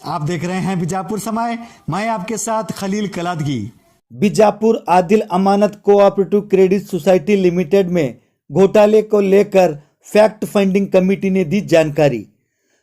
आप देख रहे हैं बीजापुर समय। मैं आपके साथ खलील कलादगी। बीजापुर आदिल अमानत कोऑपरेटिव क्रेडिट सोसाइटी लिमिटेड में घोटाले को लेकर फैक्ट फाइंडिंग कमेटी ने दी जानकारी।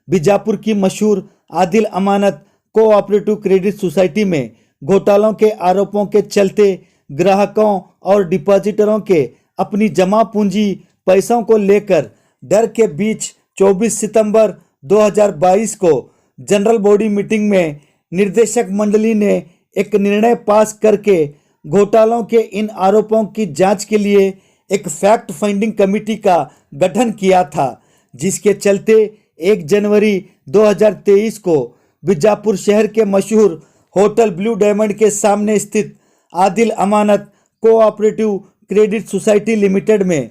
बीजापुर की मशहूर आदिल अमानत कोऑपरेटिव क्रेडिट सोसाइटी में घोटालों के आरोपों के चलते ग्राहकों और डिपॉजिटरों के अपनी जमा पूंजी पैसों को लेकर डर के बीच 24 सितंबर 2022 को जनरल बॉडी मीटिंग में निर्देशक मंडली ने एक निर्णय पास करके घोटालों के इन आरोपों की जांच के लिए एक फैक्ट फाइंडिंग कमेटी का गठन किया था, जिसके चलते 1 जनवरी 2023 को बीजापुर शहर के मशहूर होटल ब्लू डायमंड के सामने स्थित आदिल अमानत कोऑपरेटिव क्रेडिट सोसाइटी लिमिटेड में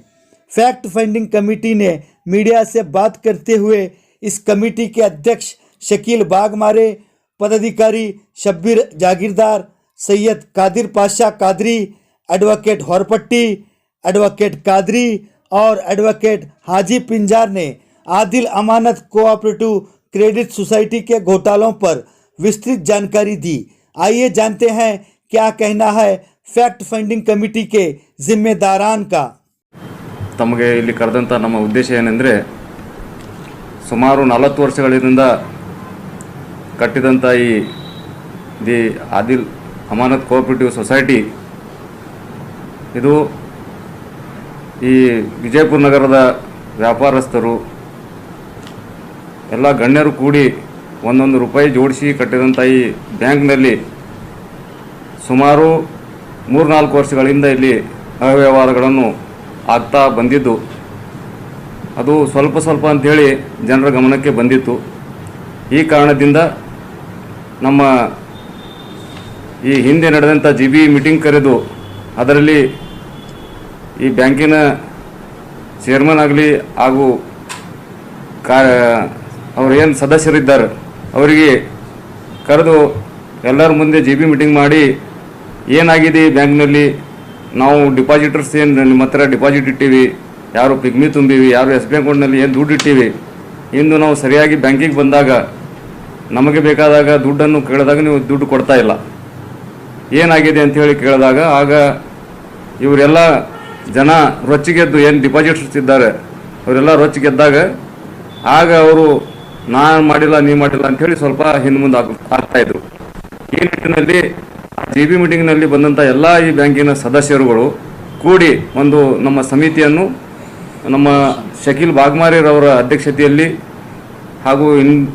फैक्ट फाइंडिंग कमेटी ने मीडिया से बात करते हुए इस कमेटी के अध्यक्ष शकील बागमारे, पदाधिकारी शब्बीर जागीरदार, सैयद कादिर पाशा कादरी, एडवोकेट हॉरपट्टी, एडवोकेट कादरी और एडवोकेट हाजी पिंजार ने आदिल अमानत कोऑपरेटिव क्रेडिट सोसाइटी के घोटालों पर विस्तृत जानकारी दी। आइए जानते हैं क्या कहना है फैक्ट फाइंडिंग कमेटी के जिम्मेदारान का। ತಮಗೆ ಇಲ್ಲಿ ಕರೆದಂಥ ನಮ್ಮ ಉದ್ದೇಶ ಏನೆಂದರೆ, ಸುಮಾರು 40 ವರ್ಷಗಳಿಂದ ಕಟ್ಟಿದಂಥ ಈ the Adil Amanath cooperative society ಇದು ಈ ವಿಜಯಪುರ ನಗರದ ವ್ಯಾಪಾರಸ್ಥರು ಎಲ್ಲ ಗಣ್ಯರು ಕೂಡಿ ಒಂದೊಂದು ರೂಪಾಯಿ ಜೋಡಿಸಿ ಕಟ್ಟಿದಂಥ ಈ ಬ್ಯಾಂಕ್ನಲ್ಲಿ ಸುಮಾರು 3-4 ವರ್ಷಗಳಿಂದ ಇಲ್ಲಿ ಅವ್ಯವಹಾರಗಳನ್ನು ಆಗ್ತಾ ಬಂದಿದ್ದು, ಅದು ಸ್ವಲ್ಪ ಅಂಥೇಳಿ ಜನರ ಗಮನಕ್ಕೆ ಬಂದಿತ್ತು. ಈ ಕಾರಣದಿಂದ ನಮ್ಮ ಈ ಹಿಂದೆ ನಡೆದಂಥ GB ಮೀಟಿಂಗ್ ಕರೆದು ಅದರಲ್ಲಿ ಈ ಬ್ಯಾಂಕಿನ ಚೇರ್ಮನ್ ಆಗಲಿ ಹಾಗೂ ಅವರೇನು ಸದಸ್ಯರಿದ್ದಾರೆ ಅವರಿಗೆ ಕರೆದು ಎಲ್ಲರ ಮುಂದೆ GB ಮೀಟಿಂಗ್ ಮಾಡಿ ಏನಾಗಿದೆ ಈ ಬ್ಯಾಂಕ್ನಲ್ಲಿ, ನಾವು ಡಿಪಾಸಿಟರ್ಸ್ ಏನು ನಿಮ್ಮ ಹತ್ರ ಡಿಪಾಸಿಟ್ ಇಟ್ಟಿವಿ, ಯಾರು ಪಿಗ್ಮಿ ತುಂಬಿವಿ, ಯಾರು SBI ಅಕೌಂಟ್ನಲ್ಲಿ ಏನು ದುಡ್ಡು ಇಟ್ಟಿವಿ, ಇಂದು ನಾವು ಸರಿಯಾಗಿ ಬ್ಯಾಂಕಿಗೆ ಬಂದಾಗ ನಮಗೆ ಬೇಕಾದಾಗ ದುಡ್ಡನ್ನು ಕೇಳಿದಾಗ ನೀವು ದುಡ್ಡು ಕೊಡ್ತಾ ಇಲ್ಲ, ಏನಾಗಿದೆ ಅಂಥೇಳಿ ಕೇಳಿದಾಗ ಆಗ ಇವರೆಲ್ಲ ಜನ ರೊಚ್ಚಿಗೆದ್ದು ಏನು ಡಿಪಾಸಿಟರ್ಸ್ ಇದ್ದಾರೆ ಅವರೆಲ್ಲ ರೊಚ್ಚಿಗೆದ್ದಾಗ ಆಗ ಅವರು ನಾನು ಮಾಡಿಲ್ಲ ನೀವು ಮಾಡಿಲ್ಲ ಅಂಥೇಳಿ ಸ್ವಲ್ಪ ಹಿಂದೆ ಆಗ್ತಾಯಿದ್ರು. ಈ ನಿಟ್ಟಿನಲ್ಲಿ GB ಮೀಟಿಂಗ್ನಲ್ಲಿ ಬಂದಂಥ ಎಲ್ಲ ಈ ಬ್ಯಾಂಕಿನ ಸದಸ್ಯರುಗಳು ಕೂಡಿ ಒಂದು ನಮ್ಮ ಸಮಿತಿಯನ್ನು ನಮ್ಮ ಶಕೀಲ್ ಬಾಗ್ಮಾರಿರವರ ಅಧ್ಯಕ್ಷತೆಯಲ್ಲಿ ಹಾಗೂ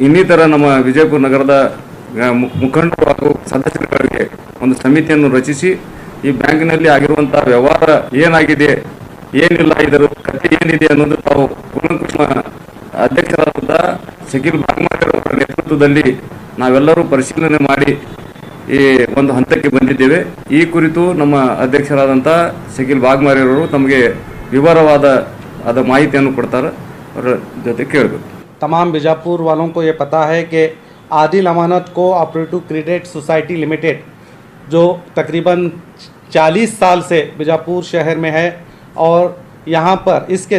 ಇನ್ನಿತರ ನಮ್ಮ ವಿಜಯಪುರ ನಗರದ ಮುಖಂಡರು ಹಾಗೂ ಸದಸ್ಯರುಗಳಿಗೆ ಒಂದು ಸಮಿತಿಯನ್ನು ರಚಿಸಿ ಈ ಬ್ಯಾಂಕಿನಲ್ಲಿ ಆಗಿರುವಂಥ ವ್ಯವಹಾರ ಏನಾಗಿದೆ, ಏನಿಲ್ಲ, ಇದರ ಕಥೆ ಏನಿದೆ ಅನ್ನೋದು ತಾವು ಕೂಲಂಕುಷ ಅಧ್ಯಕ್ಷರಾದಂಥ ಶಕೀಲ್ ಬಾಗ್ಮಾರಿರವರ ನೇತೃತ್ವದಲ್ಲಿ ನಾವೆಲ್ಲರೂ ಪರಿಶೀಲನೆ ಮಾಡಿ ಈ ಒಂದು ಹಂತಕ್ಕೆ ಬಂದಿದ್ದೇವೆ. ಈ ಕುರಿತು ನಮ್ಮ ಅಧ್ಯಕ್ಷರಾದಂಥ ಶಕೀಲ್ ಬಾಗ್ಮಾರಿರವರು ತಮಗೆ ವಿವರವಾದ ಮಾಹಿತಿಯನ್ನು ಕೊಡ್ತಾರೆ, ಅವರ ಜೊತೆ ಕೇಳಬೇಕು. तमाम बीजापुर वालों को ये पता है कि आदिल अमानत कोऑपरेटिव क्रेडिट सोसाइटी लिमिटेड जो तकरीबन 40 साल से बीजापुर शहर में है और यहाँ पर इसके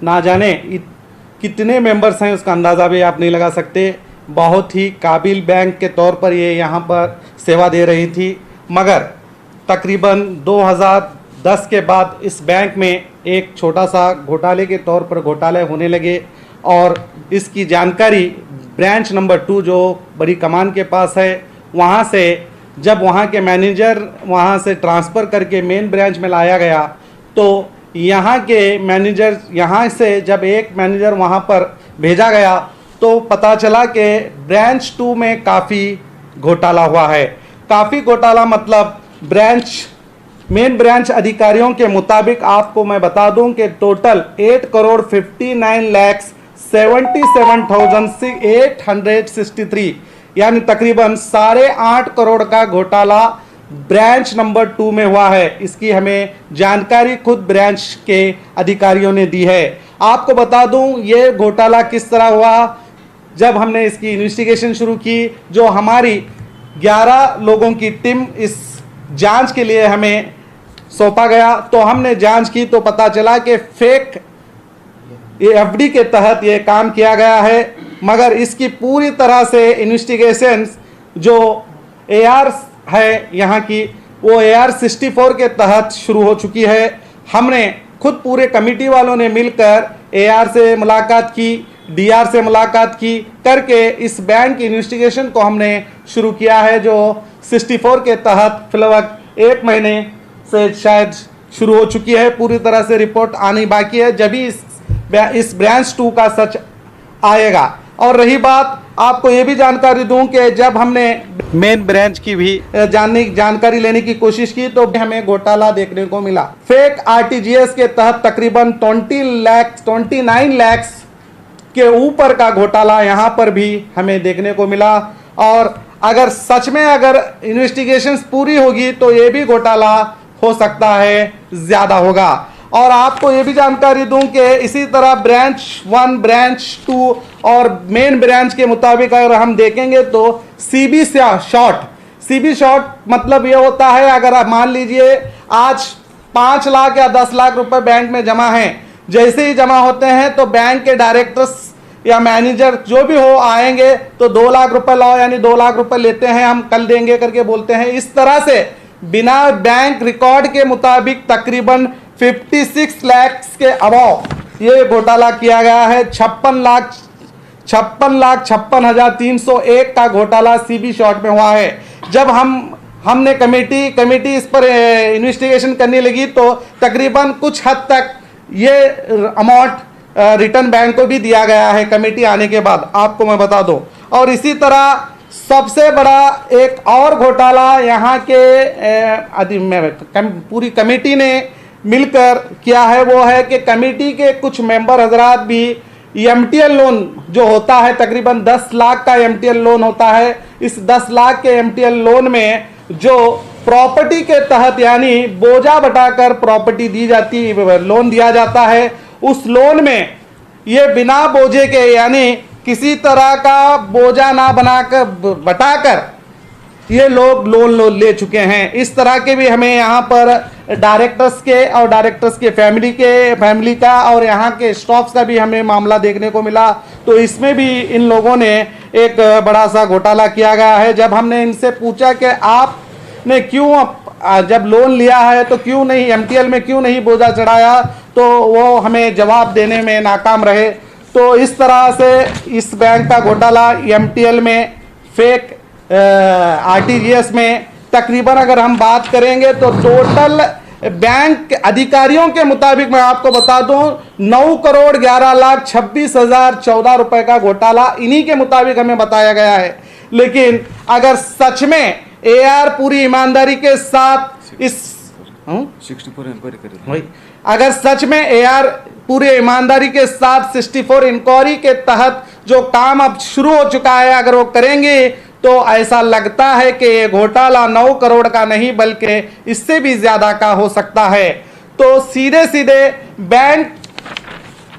ना जाने कितने मेंबर्स हैं उसका अंदाज़ा भी आप नहीं लगा सकते। बहुत ही काबिल बैंक के तौर पर ये यहाँ पर सेवा दे रही थी, मगर तकरीबन 2010 के बाद इस बैंक में एक छोटा सा घोटाले के तौर पर घोटाले होने लगे और इसकी जानकारी ब्रांच नंबर 2 जो बड़ी कमान के पास है वहाँ से जब वहाँ के मैनेजर वहाँ से ट्रांसफ़र करके मेन ब्रांच में लाया गया तो यहाँ के मैनेजर यहाँ से जब एक मैनेजर वहाँ पर भेजा गया तो पता चला कि ब्रांच 2 में काफ़ी घोटाला हुआ है। काफ़ी घोटाला मतलब मेन ब्रांच अधिकारियों के मुताबिक आपको मैं बता दूं कि टोटल 8,59,77,863 यानी तकरीबन 8.5 करोड़ का घोटाला ब्रांच नंबर 2 में हुआ है। इसकी हमें जानकारी खुद ब्रांच के अधिकारियों ने दी है। आपको बता दूं ये घोटाला किस तरह हुआ। जब हमने इसकी इन्वेस्टिगेशन शुरू की, जो हमारी 11 लोगों की टीम इस जांच के लिए हमें सौंपा गया तो हमने जांच की तो पता चला कि फेक FD के तहत ये काम किया गया है। मगर इसकी पूरी तरह से इन्वेस्टिगेशन जो AR है यहाँ की, वो AR 64 के तहत शुरू हो चुकी है। हमने खुद पूरे कमेटी वालों ने मिलकर AR से मुलाकात की, DR से मुलाकात की करके इस बैंक की इन्वेस्टिगेशन को हमने शुरू किया है, जो 64 के तहत फिलहाल 1 महीने से शायद शुरू हो चुकी है। पूरी तरह से रिपोर्ट आनी बाकी है, जब भी इस ब्रांच 2 का सच आएगा। और रही बात, आपको ये भी जानकारी दूं कि जब हमने मेन ब्रांच की भी जानकारी लेने की कोशिश की तो हमें घोटाला देखने को मिला। फेक RTGS के तहत तकरीबन 29 लाख के ऊपर का घोटाला यहाँ पर भी हमें देखने को मिला। और अगर सच में अगर इन्वेस्टिगेशंस पूरी होगी तो ये भी घोटाला हो सकता है, ज़्यादा होगा। और आपको ये भी जानकारी दूं कि इसी तरह ब्रांच 1, ब्रांच 2 और मेन ब्रांच के मुताबिक अगर हम देखेंगे तो CB शॉर्ट मतलब ये होता है, अगर आप मान लीजिए आज 5 लाख या 10 लाख रुपए बैंक में जमा हैं, जैसे ही जमा होते हैं तो बैंक के डायरेक्टर्स या मैनेजर जो भी हो आएंगे तो 2 लाख रुपए लाओ, यानी 2 लाख रुपए लेते हैं, हम कल देंगे करके बोलते हैं। इस तरह से बिना बैंक रिकॉर्ड के मुताबिक तकरीबन 56 लाख के अबाव ये घोटाला किया गया है। 56,56,301 का घोटाला CB शॉर्ट में हुआ है। जब हमने कमेटी इस पर इन्वेस्टिगेशन करने लगी तो तकरीबन कुछ हद तक ये अमाउंट रिटर्न बैंक को भी दिया गया है कमेटी आने के बाद, आपको मैं बता दूं। और इसी तरह सबसे बड़ा एक और घोटाला यहाँ के पूरी कमेटी ने मिलकर किया है, वो है कि कमेटी के कुछ मेंबर हजरात भी MTL लोन जो होता है, तकरीबन 10 लाख का MTL लोन होता है। इस 10 लाख के MTL लोन में जो प्रॉपर्टी के तहत यानी बोझा बटाकर प्रॉपर्टी दी जाती, लोन दिया जाता है, उस लोन में ये बिना बोझे के यानी किसी तरह का बोझा ना बनाकर बटाकर ये लोग लोन ले चुके हैं। इस तरह के भी हमें यहाँ पर डायरेक्टर्स के और डायरेक्टर्स के फैमिली का और यहाँ के स्टाफ्स का भी हमें मामला देखने को मिला। तो इसमें भी इन लोगों ने एक बड़ा सा घोटाला किया गया है। जब हमने इनसे पूछा कि आपने क्यों जब लोन लिया है तो क्यों नहीं MTL में क्यों नहीं बोझा चढ़ाया, तो वो हमें जवाब देने में नाकाम रहे। तो इस तरह से इस बैंक का घोटाला MTL में, फेक RTGS में तकरीबन अगर हम बात करेंगे तो टोटल बैंक अधिकारियों के मुताबिक मैं आपको बता दूं 9,11,26,014 रुपए का घोटाला इन्हीं के मुताबिक हमें बताया गया है। लेकिन अगर सच में AR पूरी ईमानदारी के साथ इस 64 इंक्वायरी करें, अगर सच में AR पूरे ईमानदारी के साथ 64 इंक्वायरी के तहत जो काम अब शुरू हो चुका है अगर वो करेंगे तो ऐसा लगता है कि ये घोटाला 9 करोड़ का नहीं बल्कि इससे भी ज्यादा का हो सकता है। तो सीधे बैंक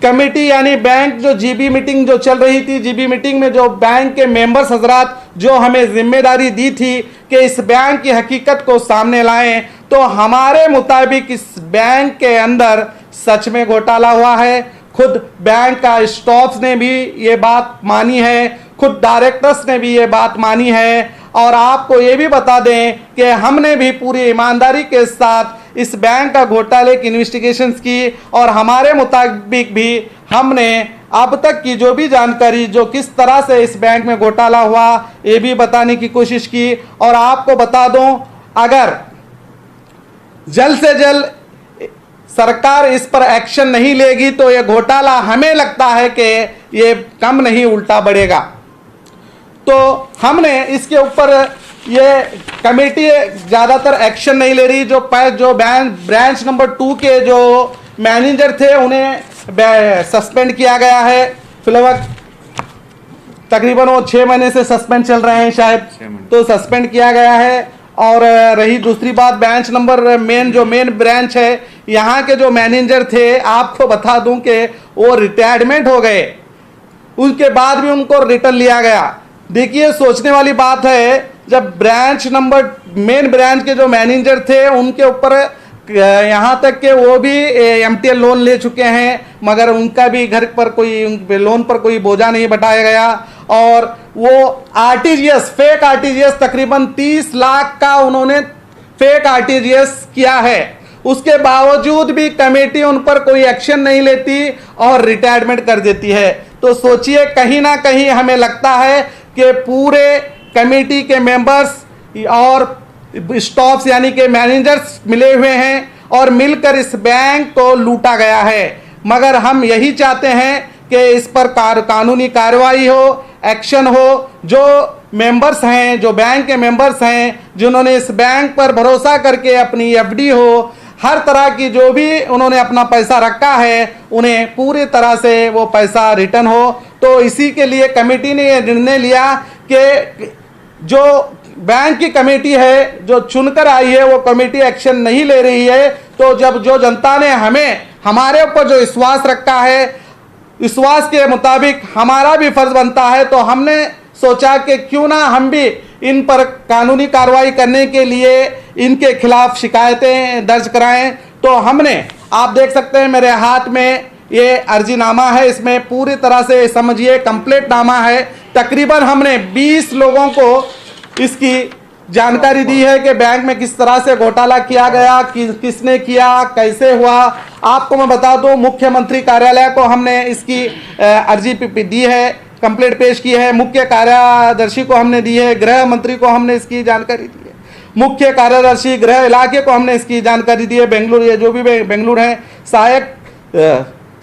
कमेटी यानी बैंक जो GB मीटिंग जो चल रही थी, GB मीटिंग में जो बैंक के मेंबर्स हजरात जो हमें जिम्मेदारी दी थी कि इस बैंक की हकीकत को सामने लाएं, तो हमारे मुताबिक इस बैंक के अंदर सच में घोटाला हुआ है। खुद बैंक का स्टाफ ने भी ये बात मानी है, खुद डायरेक्टर्स ने भी ये बात मानी है। और आपको ये भी बता दें कि हमने भी पूरी ईमानदारी के साथ इस बैंक का घोटाले की इन्वेस्टिगेशंस की और हमारे मुताबिक भी हमने अब तक की जो भी जानकारी जो किस तरह से इस बैंक में घोटाला हुआ ये भी बताने की कोशिश की। और आपको बता दूं, अगर जल्द से जल्द सरकार इस पर एक्शन नहीं लेगी तो ये घोटाला हमें लगता है कि ये कम नहीं उल्टा बढ़ेगा। तो हमने इसके ऊपर ये कमेटी ज़्यादातर एक्शन नहीं ले रही। जो ब्रांच नंबर 2 के जो मैनेजर थे उन्हें सस्पेंड किया गया है। फिलहाल तकरीबन वो 6 महीने से सस्पेंड चल रहे हैं शायद, तो सस्पेंड किया गया है। और रही दूसरी बात, ब्रांच नंबर मेन ब्रांच है, यहाँ के जो मैनेजर थे आपको बता दूं कि वो रिटायरमेंट हो गए, उसके बाद भी उनको रिटर्न लिया गया। देखिए सोचने वाली बात है, जब मेन ब्रांच के जो मैनेजर थे उनके ऊपर यहाँ तक कि वो भी MTL लोन ले चुके हैं, मगर उनका भी घर पर कोई लोन पर कोई बोझा नहीं बैठाया गया। और वो RTGS, फेक RTGS तकरीबन 30 लाख का उन्होंने फेक RTGS किया है। उसके बावजूद भी कमेटी उन पर कोई एक्शन नहीं लेती और रिटायरमेंट कर देती है। तो सोचिए, कहीं ना कहीं हमें लगता है कि पूरे कमेटी के मेंबर्स और स्टाफ्स यानी कि मैनेजर्स मिले हुए हैं और मिलकर इस बैंक को लूटा गया है। मगर हम यही चाहते हैं कि इस पर कानूनी कार्रवाई हो, एक्शन हो। जो मेंबर्स हैं, जो बैंक के मेंबर्स हैं, जिन्होंने इस बैंक पर भरोसा करके अपनी FD हो, हर तरह की जो भी उन्होंने अपना पैसा रखा है, उन्हें पूरी तरह से वो पैसा रिटर्न हो। तो इसी के लिए कमेटी ने यह निर्णय लिया कि जो बैंक की कमेटी है, जो चुनकर आई है, वो कमेटी एक्शन नहीं ले रही है। तो जब जो जनता ने हमारे ऊपर जो विश्वास रखा है, विश्वास के मुताबिक हमारा भी फर्ज बनता है, तो हमने सोचा कि क्यों ना हम भी इन पर कानूनी कार्रवाई करने के लिए इनके खिलाफ शिकायतें दर्ज कराएं। तो हमने, आप देख सकते हैं मेरे हाथ में ये अर्जीनामा है, इसमें पूरी तरह से समझिए कंप्लीट नामा है। तकरीबन हमने 20 लोगों को इसकी जानकारी दी है कि बैंक में किस तरह से घोटाला किया गया, किसने किया, कैसे हुआ। आपको मैं बता दूं, मुख्यमंत्री कार्यालय को हमने इसकी अर्जी दी है, कंप्लेंट पेश की है। मुख्य कार्यदर्शी को हमने दी है, गृह मंत्री को हमने इसकी जानकारी दी है, मुख्य कार्यदर्शी गृह इलाके को हमने इसकी जानकारी दी है, बेंगलुरु, ये जो भी बेंगलुरु है, सहायक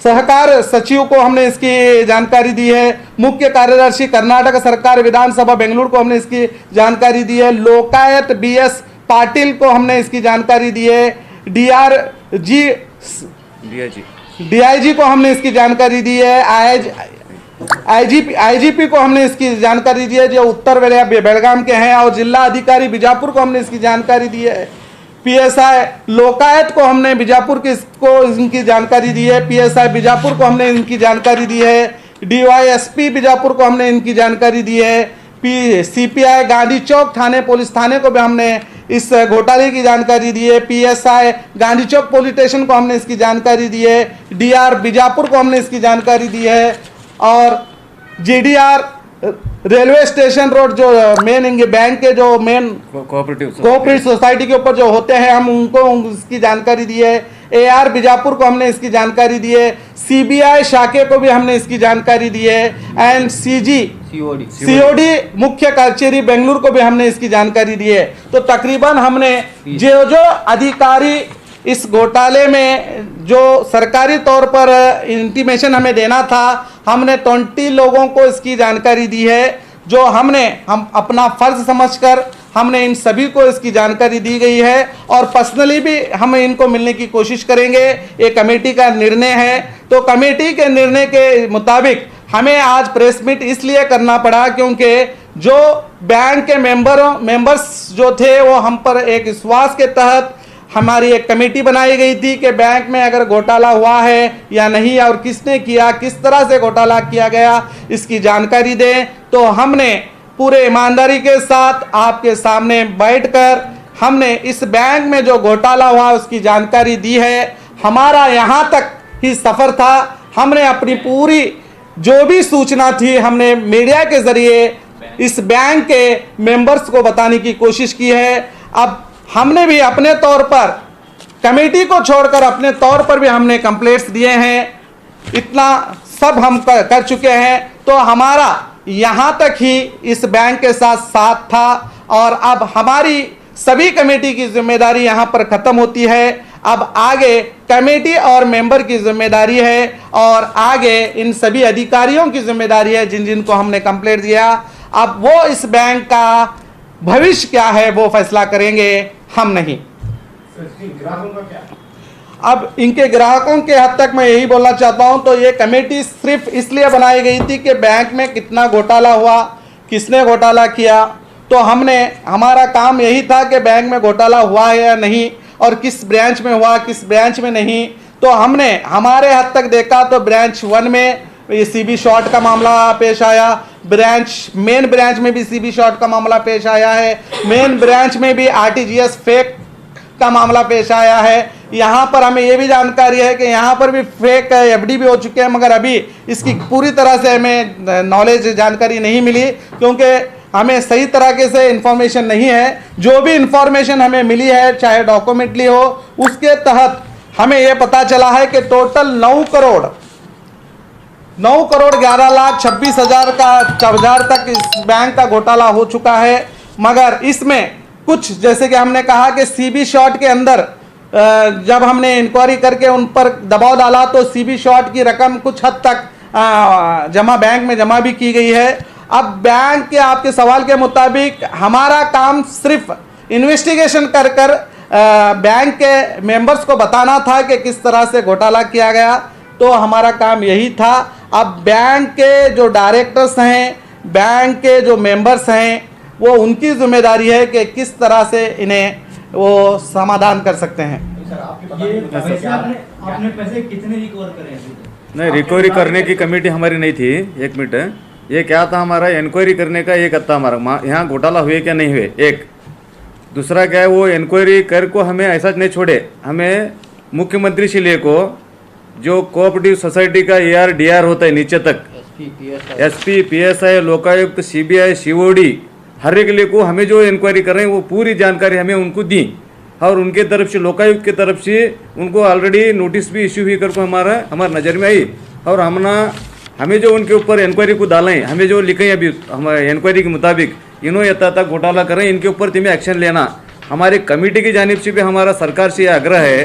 सहकार सचिव को हमने इसकी जानकारी दी है, मुख्य कार्यदर्शी कर्नाटक सरकार विधानसभा बेंगलुरु को हमने इसकी जानकारी दी है, लोकायत BS पाटिल को हमने इसकी जानकारी दी है, DIG को हमने इसकी जानकारी दी है, IGP को हमने इसकी जानकारी दी है, जो उत्तर बेलगाम के हैं, और जिला अधिकारी बीजापुर को हमने इसकी जानकारी दी है। PSI लोकायत को हमने बीजापुर को इनकी जानकारी दी है, PSI बीजापुर को हमने इनकी जानकारी दी है, DYSP बीजापुर को हमने इनकी जानकारी दी है, CPI गांधी चौक थाने पुलिस थाने को भी हमने इस घोटाले की जानकारी दी है, PSI गांधी चौक पुलिस स्टेशन को हमने इसकी जानकारी दी है, DR बीजापुर को हमने इसकी जानकारी दी है, और GDR रेलवे स्टेशन रोड जो मेन बैंक के जो मेन कोऑपरेटिव सोसाइटी के ऊपर जो होते हैं, हम उनको इसकी जानकारी दी है। AR बीजापुर को हमने इसकी जानकारी दी है, CBI शाखे को भी हमने इसकी जानकारी दी है, एंड COD मुख्य कचेरी बेंगलुरु को भी हमने इसकी जानकारी दी है। तो तकरीबन हमने जो अधिकारी इस घोटाले में जो सरकारी तौर पर इंटीमेशन हमें देना था, हमने 20 लोगों को इसकी जानकारी दी है, जो हम अपना फर्ज समझकर हमने इन सभी को इसकी जानकारी दी गई है, और पर्सनली भी हम इनको मिलने की कोशिश करेंगे। ये कमेटी का निर्णय है, तो कमेटी के निर्णय के मुताबिक हमें आज प्रेस मीट इसलिए करना पड़ा क्योंकि जो बैंक के मेंबर्स जो थे, वो हम पर एक विश्वास के तहत हमारी एक कमेटी बनाई गई थी कि बैंक में अगर घोटाला हुआ है या नहीं, और किसने किया, किस तरह से घोटाला किया गया, इसकी जानकारी दें। तो हमने पूरे ईमानदारी के साथ आपके सामने बैठकर हमने इस बैंक में जो घोटाला हुआ उसकी जानकारी दी है। हमारा यहाँ तक ही सफ़र था, हमने अपनी पूरी जो भी सूचना थी हमने मीडिया के ज़रिए इस बैंक के मेंबर्स को बताने की कोशिश की है। अब हमने भी अपने तौर पर, कमेटी को छोड़कर अपने तौर पर भी हमने कंप्लेंट्स दिए हैं, इतना सब हम कर चुके हैं। तो हमारा यहाँ तक ही इस बैंक के साथ था, और अब हमारी सभी कमेटी की जिम्मेदारी यहाँ पर ख़त्म होती है। अब आगे कमेटी और मेंबर की जिम्मेदारी है, और आगे इन सभी अधिकारियों की जिम्मेदारी है जिनको हमने कंप्लेंट दिया। अब वो इस बैंक का भविष्य क्या है वो फैसला करेंगे, हम नहीं। अब इनके ग्राहकों के हद तक मैं यही बोलना चाहता हूं, तो ये कमेटी सिर्फ इसलिए बनाई गई थी कि बैंक में कितना घोटाला हुआ, किसने घोटाला किया। तो हमारा काम यही था कि बैंक में घोटाला हुआ है या नहीं, और किस ब्रांच में हुआ, किस ब्रांच में नहीं। तो हमने हमारे हद तक देखा तो ब्रांच 1 में ये CB शॉर्ट का मामला पेश आया, मेन ब्रांच में भी CB शॉर्ट का मामला पेश आया है, मेन ब्रांच में भी RTGS फेक का मामला पेश आया है। यहाँ पर हमें ये भी जानकारी है कि यहाँ पर भी फेक एफडी भी हो चुके हैं, मगर अभी इसकी पूरी तरह से हमें नॉलेज जानकारी नहीं मिली, क्योंकि हमें सही तरीके से इंफॉर्मेशन नहीं है। जो भी इंफॉर्मेशन हमें मिली है, चाहे डॉक्यूमेंटली हो, उसके तहत हमें यह पता चला है कि टोटल 9 करोड़ 11,26,000 तक इस बैंक का घोटाला हो चुका है। मगर इसमें कुछ, जैसे कि हमने कहा कि सीबी शॉट के अंदर जब हमने इंक्वायरी करके उन पर दबाव डाला तो सीबी शॉट की रकम कुछ हद तक बैंक में जमा भी की गई है। अब बैंक के आपके सवाल के मुताबिक हमारा काम सिर्फ इन्वेस्टिगेशन कर बैंक के मेंबर्स को बताना था कि किस तरह से घोटाला किया गया, तो हमारा काम यही था। अब बैंक के जो डायरेक्टर्स हैं, बैंक के जो मेंबर्स हैं, वो उनकी जिम्मेदारी है कि किस तरह से इन्हें वो समाधान कर सकते हैं। आपने पैसे कितने रिकवर करे? नहीं, रिकवरी करने की कमेटी हमारी नहीं थी। एक मिनट, ये क्या था, हमारा इंक्वायरी करने का एक था हमारा, यहाँ घोटाला हुए क्या नहीं हुए। एक दूसरा क्या है, वो इंक्वायरी कर को हमें ऐसा नहीं छोड़े, हमें मुख्यमंत्री से ले को जो कोऑपरेटिव सोसाइटी का AR-DR होता है नीचे तक, SP PSI Lokayukta CBI COD हर एक लिए को हमें जो इंक्वायरी कर रहे हैं वो पूरी जानकारी हमें उनको दी, और उनके तरफ से लोकायुक्त की तरफ से उनको ऑलरेडी नोटिस भी इश्यू हुई करके हमारा नज़र में आई। और हमें जो उनके ऊपर इंक्वायरी को डालें, हमें जो लिखे अभी हमारे इंक्वायरी के मुताबिक इन्होंने यथा घोटाला करें, इनके ऊपर तुम्हें एक्शन लेना। हमारी कमेटी की जानिब से भी हमारा सरकार से आग्रह है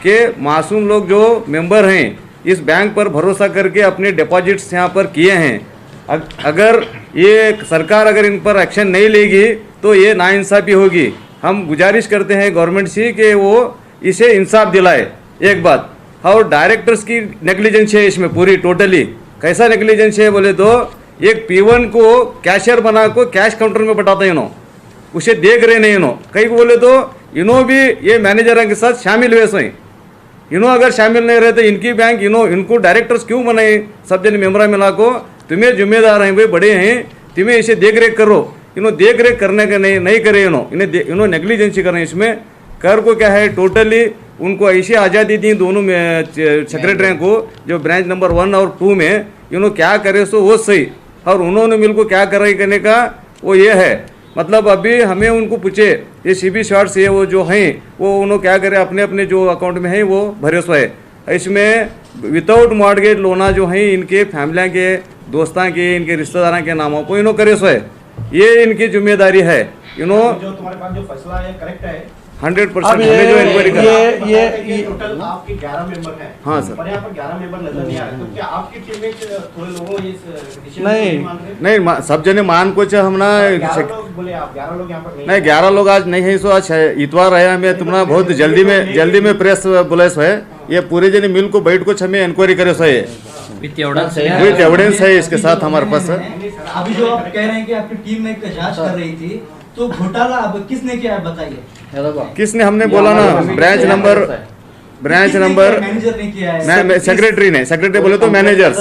कि मासूम लोग जो मेंबर हैं इस बैंक पर भरोसा करके अपने डिपॉजिट्स यहाँ पर किए हैं, अगर ये सरकार अगर इन पर एक्शन नहीं लेगी तो ये नाइंसाफ़ी होगी। हम गुजारिश करते हैं गवर्नमेंट से कि वो इसे इंसाफ दिलाए। एक बात, और डायरेक्टर्स की नेग्लिजेंस है इसमें पूरी टोटली। कैसा नेग्लिजेंस है बोले तो एक P1 को कैशियर बना को कैश काउंटर में बटाते हैं इन्हों, उसे देख रहे नहीं इन्हों। कई को बोले तो इन्हों भी ये मैनेजर के साथ शामिल हुए सही। इन्हों अगर शामिल नहीं रहते इनकी बैंक इनको डायरेक्टर्स क्यों बनाए? सब जन मेम्बरा मिला को तुम्हें जिम्मेदार हैं, वे बड़े हैं, तुम्हें इसे देख रेख करो। इन्हों देख रेख करने का नहीं करे, इन्हों नेग्लिजेंसी कर रहे हैं। इसमें कर को क्या है, टोटली उनको ऐसी आज़ादी दी दोनों में सेक्रेटरी को, जो ब्रांच नंबर 1 और 2 में इन्हों क्या करे सो वो सही, और उन्होंने मिलकर क्या करने का वो ये है। मतलब अभी हमें उनको पूछे ये CB शॉट से वो जो हैं वो उन्होंने क्या करे, अपने अपने जो अकाउंट में है वो भरे सो है। इसमें विदाउट मॉर्गेज लोना जो है इनके फैमिली के, दोस्तों के, इनके रिश्तेदारों के नामों को इन्हों करे सो है। ये इनकी जिम्मेदारी है। इन्हों जो तुम्हारे पास जो फैसला है करेक्ट है अब 100% हमें जो इंक्वायरी कर ये टोटल आपके 11 मेंबर हैं। हाँ सर। पर यहाँ पर 11 मेंबर नजर नहीं आ रहे, तो क्या आपकी टीम में थोड़े लोगों ये डिसीजन नहीं। मान रहे? नहीं, सब जने मान को हम ना 11 लोग बोले, आप 11 लोग यहाँ पर नहीं 11 लोग आज नहीं है, सो आज इतवार है, हमें तुम्हारा बहुत जल्दी में प्रेस बुलाए सो है। ये पूरे जने मिल को बैठ को हमें इंक्वायरी करे सो है, विथ एविडेंस है इसके साथ हमारे पास। अभी जो आप कह रहे हैं कि आपकी टीम में जांच कर रही थी, तो घोटाला अब किसने किया है बताइए? किसने? हमने बोला ना ब्रांच नंबर मैनेजर ने किया है, सेक्रेटरी बोले तो मैनेजर्स,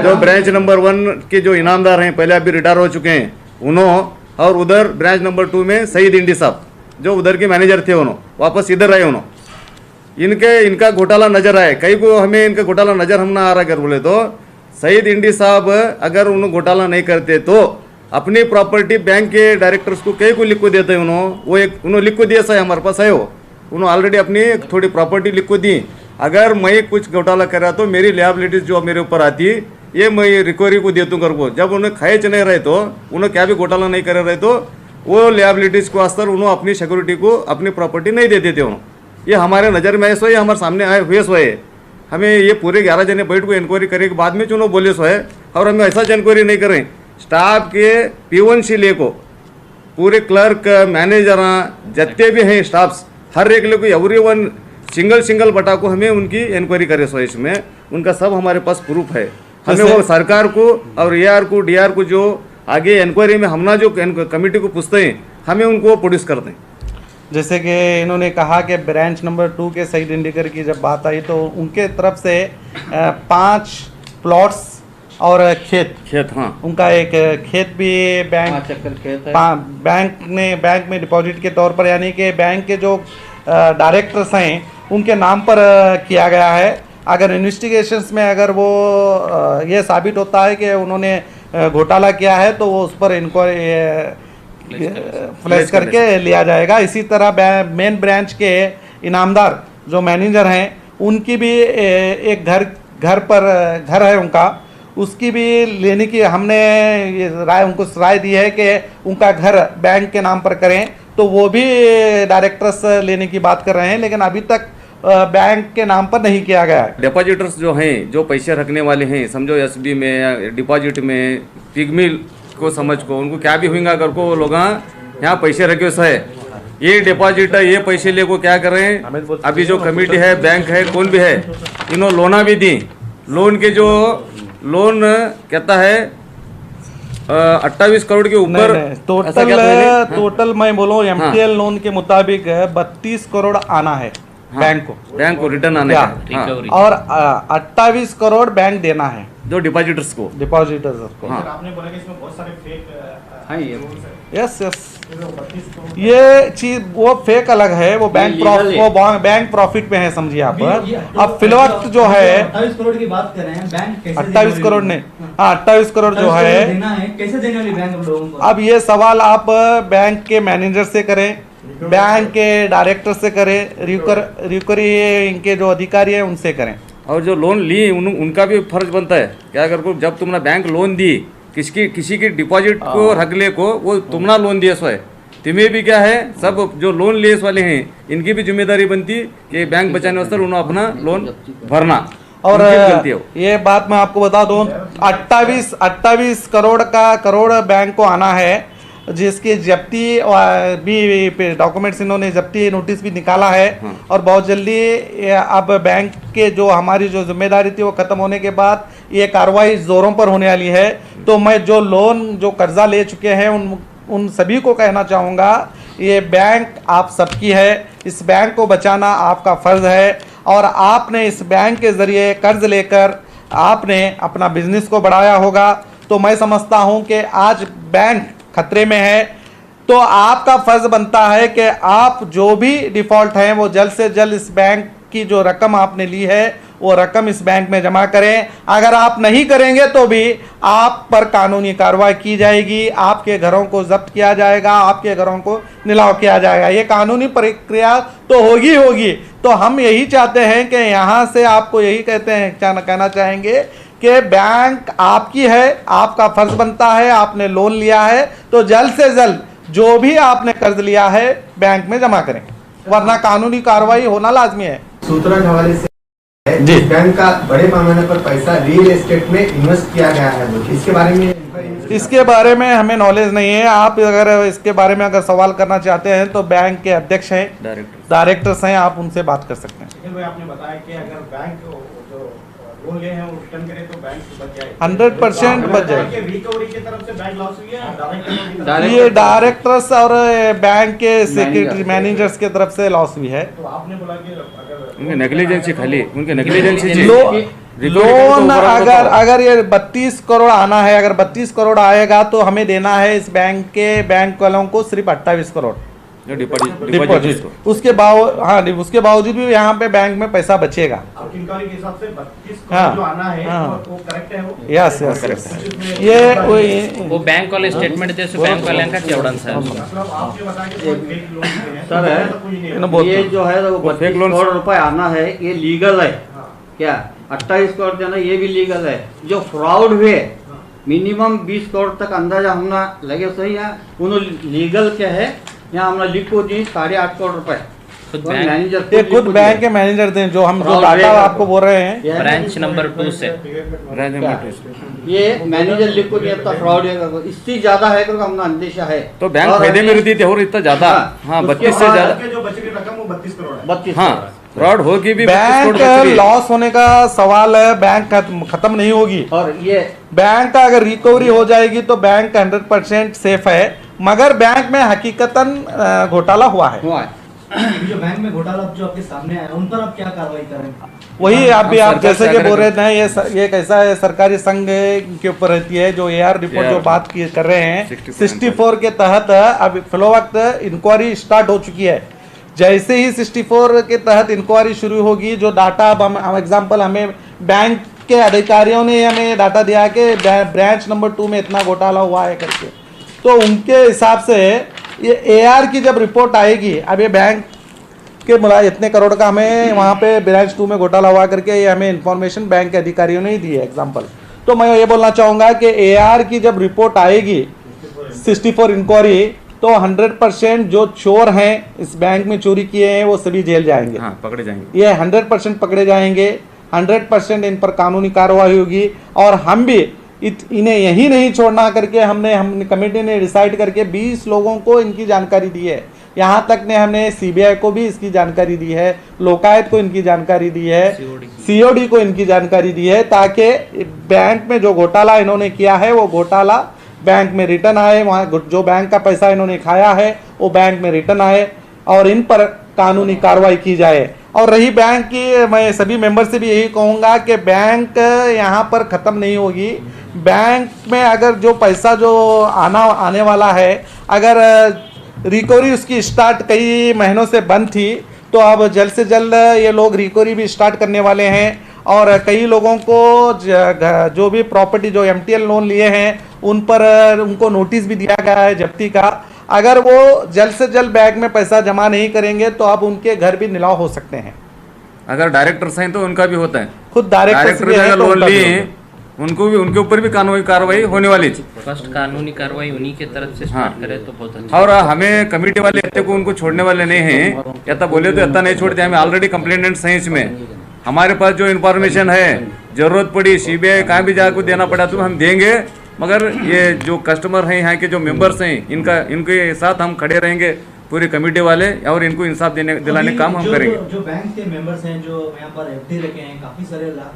जो ब्रांच नंबर 1 के जो इनामदार हैं पहले अभी रिटायर हो चुके हैं उन्होंने, और उधर ब्रांच नंबर 2 में सईद इंडी साहब जो उधर के मैनेजर थे उन्होंने वापस इधर आए। उन्होंने इनका घोटाला नजर आए, कई को हमें इनका घोटाला नजर हम ना आ रहा कर बोले तो सईद इंडी साहब अगर उन्होंने घोटाला नहीं करते तो अपनी प्रॉपर्टी बैंक के डायरेक्टर्स को कई को लिख को देते हैं उन्होंने लिख को दिया सा हमारे पास है, वो उन्होंने ऑलरेडी अपनी थोड़ी प्रॉपर्टी लिख को दी। अगर मैं कुछ घोटाला कर रहा तो मेरी लायबिलिटीज जो मेरे ऊपर आती ये मैं रिकवरी को देता कर को। जब उन्हें खाए नहीं रहे तो उन्हें क्या भी घोटाला नहीं कर रहे तो वो लायबिलिटीज को अस्तर उन्होंने अपनी सिक्योरिटी को अपनी प्रॉपर्टी नहीं देते थे उन्होंने। ये हमारे नज़र में ऐसा, ये हमारे सामने आए हुए सो है। हमें ये पूरे 11 जने बैठ को इंक्वायरी करे के बाद में चुनो बोले सो है, और हमें ऐसा इंक्वायरी नहीं करें। स्टाफ के P1 से ले को पूरे क्लर्क मैनेजर जितने भी हैं स्टाफ्स हर एक लोग एवरीवन सिंगल बटा को हमें उनकी इंक्वायरी करे सो। इसमें उनका सब हमारे पास प्रूफ है। हमें वो सरकार को और AR को DR को जो आगे इंक्वायरी में हमना जो कमेटी को पूछते हैं हमें उनको प्रोड्यूस करते हैं। जैसे कि इन्होंने कहा कि ब्रांच नंबर 2 के सईद इंडिकर की जब बात आई तो उनके तरफ से 5 प्लॉट्स और खेत हाँ, उनका एक खेत भी बैंक में डिपॉजिट के तौर पर, यानी कि बैंक के जो डायरेक्टर्स हैं उनके नाम पर किया गया है। अगर इन्वेस्टिगेशंस में अगर वो ये साबित होता है कि उन्होंने घोटाला किया है तो वो उस पर इंक्वायरी फ्लैश करके लिया जाएगा। इसी तरह मेन ब्रांच के इनामदार जो मैनेजर हैं उनकी भी एक घर है उनका, उसकी भी लेने की हमने ये उनको राय दी है कि उनका घर बैंक के नाम पर करें, तो वो भी डायरेक्टर्स लेने की बात कर रहे हैं, लेकिन अभी तक बैंक के नाम पर नहीं किया गया है। डिपॉजिटर्स जो हैं, जो पैसे रखने वाले हैं, समझो एसडी में या डिपॉजिट में, पिगमी को समझ को उनको क्या भी होगा अगर को लोग यहाँ पैसे रखे सो है, ये डिपॉजिटर ये पैसे ले को क्या कर रहे हैं, अभी जो कमेटी है, बैंक है, कौन भी है, इन्होंने लोना भी दी। लोन के जो लोन कहता है 28 करोड़ के ऊपर टोटल मैं बोलूँ एमटीएल लोन के मुताबिक 32 करोड़ आना है बैंक को रिटर्न आने का, और 28 करोड़ बैंक देना है जो डिपॉजिटर्स को आपने बोला कि इसमें बहुत सारे फेक यस ये चीज वो फेक अलग है, वो बैंक प्रॉफिट में है, समझिए आप। अब फिलवक्त जो है 28 करोड़ की बात कर रहे हैं, बैंक कैसे 28 करोड़ नहीं, हाँ 28 करोड़ जो है देना है, कैसे देने वाली बैंक लोगों को? अब ये सवाल आप बैंक के मैनेजर से करें, बैंक के डायरेक्टर से करें, रिकवरी इनके जो अधिकारी हैं उनसे करें। और जो लोन ली उनका भी फर्ज बनता है क्या अगर को जब तुमने बैंक लोन दी किसी की डिपॉजिट को रख ले को वो तुमना लोन दिया सो है, तुम्हें भी क्या है, सब जो लोन लिए वाले हैं इनकी भी जिम्मेदारी बनती कि बैंक बचाने वास्ते उन्होंने अपना लोन भरना। और ये बात मैं आपको बता दूं 28 करोड़ बैंक को आना है, जिसकी जब्ती भी डॉक्यूमेंट्स इन्होंने जब्ती नोटिस भी निकाला है। और बहुत जल्दी अब बैंक के जो हमारी जो जिम्मेदारी थी वो खत्म होने के बाद ये कार्रवाई जोरों पर होने वाली है। तो मैं जो कर्जा ले चुके हैं उन सभी को कहना चाहूँगा, ये बैंक आप सबकी है, इस बैंक को बचाना आपका फ़र्ज़ है, और आपने इस बैंक के ज़रिए कर्ज लेकर आपने अपना बिजनेस को बढ़ाया होगा। तो मैं समझता हूँ कि आज बैंक खतरे में है, तो आपका फर्ज बनता है कि आप जो भी डिफॉल्ट हैं वो जल्द से जल्द इस बैंक की जो रकम आपने ली है वो रकम इस बैंक में जमा करें। अगर आप नहीं करेंगे तो भी आप पर कानूनी कार्रवाई की जाएगी, आपके घरों को जब्त किया जाएगा, आपके घरों को नीलाव किया जाएगा। ये कानूनी प्रक्रिया तो होगी। तो हम यही चाहते हैं कि यहाँ से आपको यही कहना चाहेंगे कि बैंक आपकी है, आपका फर्ज बनता है, आपने लोन लिया है तो जल्द से जल्द जो भी आपने कर्ज लिया है बैंक में जमा करें, वरना कानूनी कार्रवाई होना लाजमी है। सूत्रों के हवाले से जी बैंक का बड़े पैमाने पर पैसा रियल एस्टेट में इन्वेस्ट किया गया है, इसके बारे में हमें नॉलेज नहीं है। आप अगर इसके बारे में अगर सवाल करना चाहते हैं तो बैंक के अध्यक्ष हैं, डायरेक्टर्स हैं, आप उनसे बात कर सकते हैं। लेकिन भाई आपने बताया कि अगर बैंक जो लोन ले हैं वो रिटर्न करे तो बैंक बच जाए, 100% बच जाए। रिकवरी की तरफ से बैंक लॉस हुई है, ये डायरेक्टर्स और बैंक के सेक्रेटरी मैनेजर्स की तरफ से लॉस हुई है। तो आपने बोला कि अगर उनके नेग्लिजेंसी खाली उनके नेग्लिजेंसी लोन अगर ये 32 करोड़ आना है, अगर 32 करोड़ आएगा तो हमें देना है इस बैंक वालों को सिर्फ 28 करोड़ डिपॉजिट। उसके बावजूद भी यहाँ पे बैंक में पैसा बचेगा। इंक्वायरी के हिसाब से 32 करोड़ जो आना है वो करेक्ट है, वो यस करेक्ट। ये वो बैंक वाले स्टेटमेंट जैसे बैंक वाले का चौड़न सर मतलब आपने बताया कि कोई फेक लोन है, ये जो है वो 32 करोड़ रुपए आना है, ये लीगल है क्या? 28 करोड़ देना ये भी लीगल है। जो फ्रॉड हुए मिनिमम 20 करोड़ तक अंदाजा हमने लगे सही है, उन्होंने लीगल क्या है यहाँ हमने लिखो दी 8.5 करोड़ रुपए मैनेजर खुद बैंक के मैनेजर थे, जो हम जो डाटा आपको बोल रहे हैं ब्रांच नंबर 2 से ये मैनेजर लिखो दिया इतना फ्रॉड है, इससे ज्यादा है तो हमने अंदेशा है। तो बैंक फायदे में रहती थी और इतना ज्यादा, हाँ 32 से ज्यादा जो बची हुई रकम वो 32 करोड़ है। 32 हाँ फ्रॉड होगी भी बैंक लॉस होने का सवाल है, बैंक खत्म नहीं होगी। और ये बैंक का अगर रिकवरी हो जाएगी तो बैंक 100% सेफ है, मगर बैंक में हकीकतन घोटाला हुआ है। जो बैंक में घोटाला जो आपके सामने आया उन पर आप क्या कार्रवाई करेंगे? वही आप जैसे कि बोल रहे थे, ये कैसा है, सरकारी संघ के ऊपर रहती है जो AR रिपोर्ट जो बात कर रहे हैं 64 के तहत अब फिलहाल इंक्वायरी स्टार्ट हो चुकी है। जैसे ही 64 के तहत इंक्वायरी शुरू होगी, जो डाटा अब हम एग्जाम्पल हमें बैंक के अधिकारियों ने हमें डाटा दिया कि ब्रांच नंबर 2 में इतना घोटाला हुआ है करके, तो उनके हिसाब से ये एआर की जब रिपोर्ट आएगी, अब ये बैंक के बोला इतने करोड़ का हमें वहाँ पे ब्रांच 2 में घोटाला हुआ करके ये हमें इन्फॉर्मेशन बैंक के अधिकारियों ने ही दी है एग्जाम्पल। तो मैं ये बोलना चाहूँगा कि एआर की जब रिपोर्ट आएगी 64 इंक्वायरी, तो 100% जो चोर हैं इस बैंक में चोरी किए हैं वो सभी जेल जाएंगे, हाँ पकड़े जाएंगे, ये 100% पकड़े जाएंगे, 100% इन पर कानूनी कार्रवाई होगी। और हम भी इन्हें यही नहीं छोड़ना करके हमने कमेटी ने डिसाइड करके 20 लोगों को इनकी जानकारी दी है। यहाँ तक ने हमने सीबीआई को भी इसकी जानकारी दी है, लोकायत को इनकी जानकारी दी है, सीओडी को इनकी जानकारी दी है, ताकि बैंक में जो घोटाला इन्होंने किया है वो घोटाला बैंक में रिटर्न आए, वहाँ जो बैंक का पैसा इन्होंने खाया है वो बैंक में रिटर्न आए और इन पर कानूनी कार्रवाई की जाए। और रही बैंक की, मैं सभी मेंबर से भी यही कहूँगा कि बैंक यहाँ पर ख़त्म नहीं होगी। बैंक में अगर जो पैसा जो आने वाला है, अगर रिकवरी उसकी स्टार्ट कई महीनों से बंद थी, तो अब जल्द से जल्द ये लोग रिकवरी भी स्टार्ट करने वाले हैं। और कई लोगों को जो भी प्रॉपर्टी जो एमटीएल लोन लिए हैं उन पर उनको नोटिस भी दिया गया है जब्ती का। अगर वो जल्द से जल्द बैंक में पैसा जमा नहीं करेंगे तो अब उनके घर भी नीलाव हो सकते हैं। अगर डायरेक्टर्स हैं तो उनका भी होता है, खुद डायरेक्टर भी अगर लोन लिए हैं उनको भी, उनके ऊपर भी कानूनी कार्रवाई होने वाली थी। फर्स्ट कानूनी कार्रवाई उन्हीं के तरफ से स्टार्ट करे तो बहुत अच्छा। और हमें कमेटी वाले इतने को उनको छोड़ने वाले नहीं हैं, या बोले तो इतना नहीं छोड़ते, हमें ऑलरेडी कंप्लेनेंट्स हैं इसमें। हमारे पास जो इन्फॉर्मेशन है, जरूरत पड़ी सीबीआई कहाँ भी जाकर देना पड़ा तो हम देंगे, मगर ये जो कस्टमर हैं, यहाँ के जो मेंबर्स हैं, इनके साथ हम खड़े रहेंगे पूरी कमेटी वाले, और इनको इंसाफ दिलाने काम हम करेंगे। जो बैंक के मेंबर्स हैं, जो यहाँ पर एफडी रखे हैं, काफी सारे लाख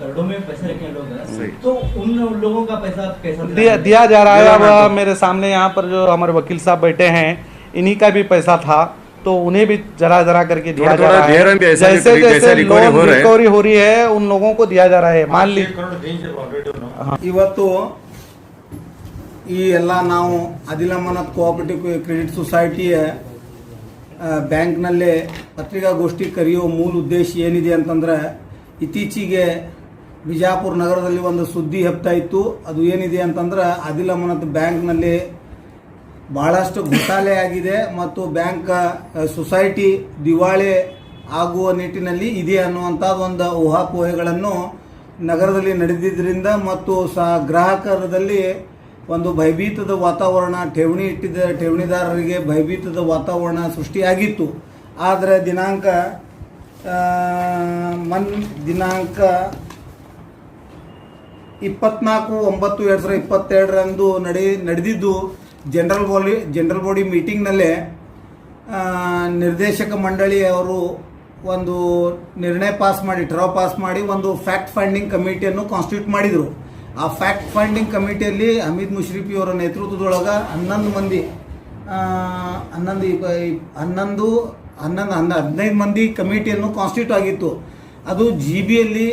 करोड़ों में पैसे रखे हैं लोग, तो उन लोगों का पैसा कैसा दिया जा रहा है। अब मेरे सामने यहाँ पर जो हमारे वकील साहब बैठे हैं, इन्हीं का भी पैसा था, तो उन्हें भी जरा करके दिया जा रहा है। जैसे जैसे लोन रिकवरी हो रही है उन लोगों को दिया जा रहा है। मान लीजिए ಇವತ್ತು ಈ ಎಲ್ಲ ನಾವು ಆದಿಲ್ ಅಮಾನತ್ ಕೋಆಪರೇಟಿವ್ ಕ್ರೆಡಿಟ್ ಸೊಸೈಟಿಯ ಬ್ಯಾಂಕ್ನಲ್ಲೇ ಪತ್ರಿಕಾಗೋಷ್ಠಿ ಕರೆಯುವ ಮೂಲ ಉದ್ದೇಶ ಏನಿದೆ ಅಂತಂದ್ರೆ, ಇತ್ತೀಚೆಗೆ ಬಿಜಾಪುರ ನಗರದಲ್ಲಿ ಒಂದು ಸುದ್ದಿ ಹಬ್ತಾ ಇತ್ತು. ಅದು ಏನಿದೆ ಅಂತಂದ್ರೆ, ಆದಿಲ್ ಅಮಾನತ್ ಬ್ಯಾಂಕ್ನಲ್ಲಿ ಬಹಳಷ್ಟು ಘೋಟಾಲೆ ಆಗಿದೆ ಮತ್ತು ಬ್ಯಾಂಕ್ ಸೊಸೈಟಿ ದಿವಾಳಿ ಆಗುವ ನಿಟ್ಟಿನಲ್ಲಿ ಇದೆ ಅನ್ನುವಂಥದ್ದು ಒಂದು ಊಹಾಪೋಹೆಗಳನ್ನು ನಗರದಲ್ಲಿ ನಡೆದಿದ್ದರಿಂದ ಮತ್ತು ಗ್ರಾಹಕರಲ್ಲಿ ಒಂದು ಭಯಭೀತದ ವಾತಾವರಣ, ಠೇವಣಿ ಇಟ್ಟಿದ್ದ ಠೇವಣಿದಾರರಿಗೆ ಭಯಭೀತದ ವಾತಾವರಣ ಸೃಷ್ಟಿಯಾಗಿತ್ತು. ಆದರೆ ದಿನಾಂಕ 24/9/2022ರಂದು ನಡೆದಿದ್ದು ಜನರಲ್ ಬಾಡಿ ಮೀಟಿಂಗ್ನಲ್ಲೇ ನಿರ್ದೇಶಕ ಮಂಡಳಿಯವರು ಒಂದು ನಿರ್ಣಯ ಟರಾವ್ ಪಾಸ್ ಮಾಡಿ ಒಂದು ಫ್ಯಾಕ್ಟ್ ಫೈಂಡಿಂಗ್ ಕಮಿಟಿಯನ್ನು ಕಾನ್ಸ್ಟಿಟ್ಯೂಟ್ ಮಾಡಿದರು. ಆ ಫ್ಯಾಕ್ಟ್ ಫೈಂಡಿಂಗ್ ಕಮಿಟಿಯಲ್ಲಿ ಹಮೀದ್ ಮುಷ್ರಿಫಿ ಅವರ ನೇತೃತ್ವದೊಳಗೆ 15 ಮಂದಿ ಕಮಿಟಿಯನ್ನು ಕಾನ್ಸ್ಟಿಟ್ಯೂಟ್ ಆಗಿತ್ತು. ಅದು GB-ಯಲ್ಲಿ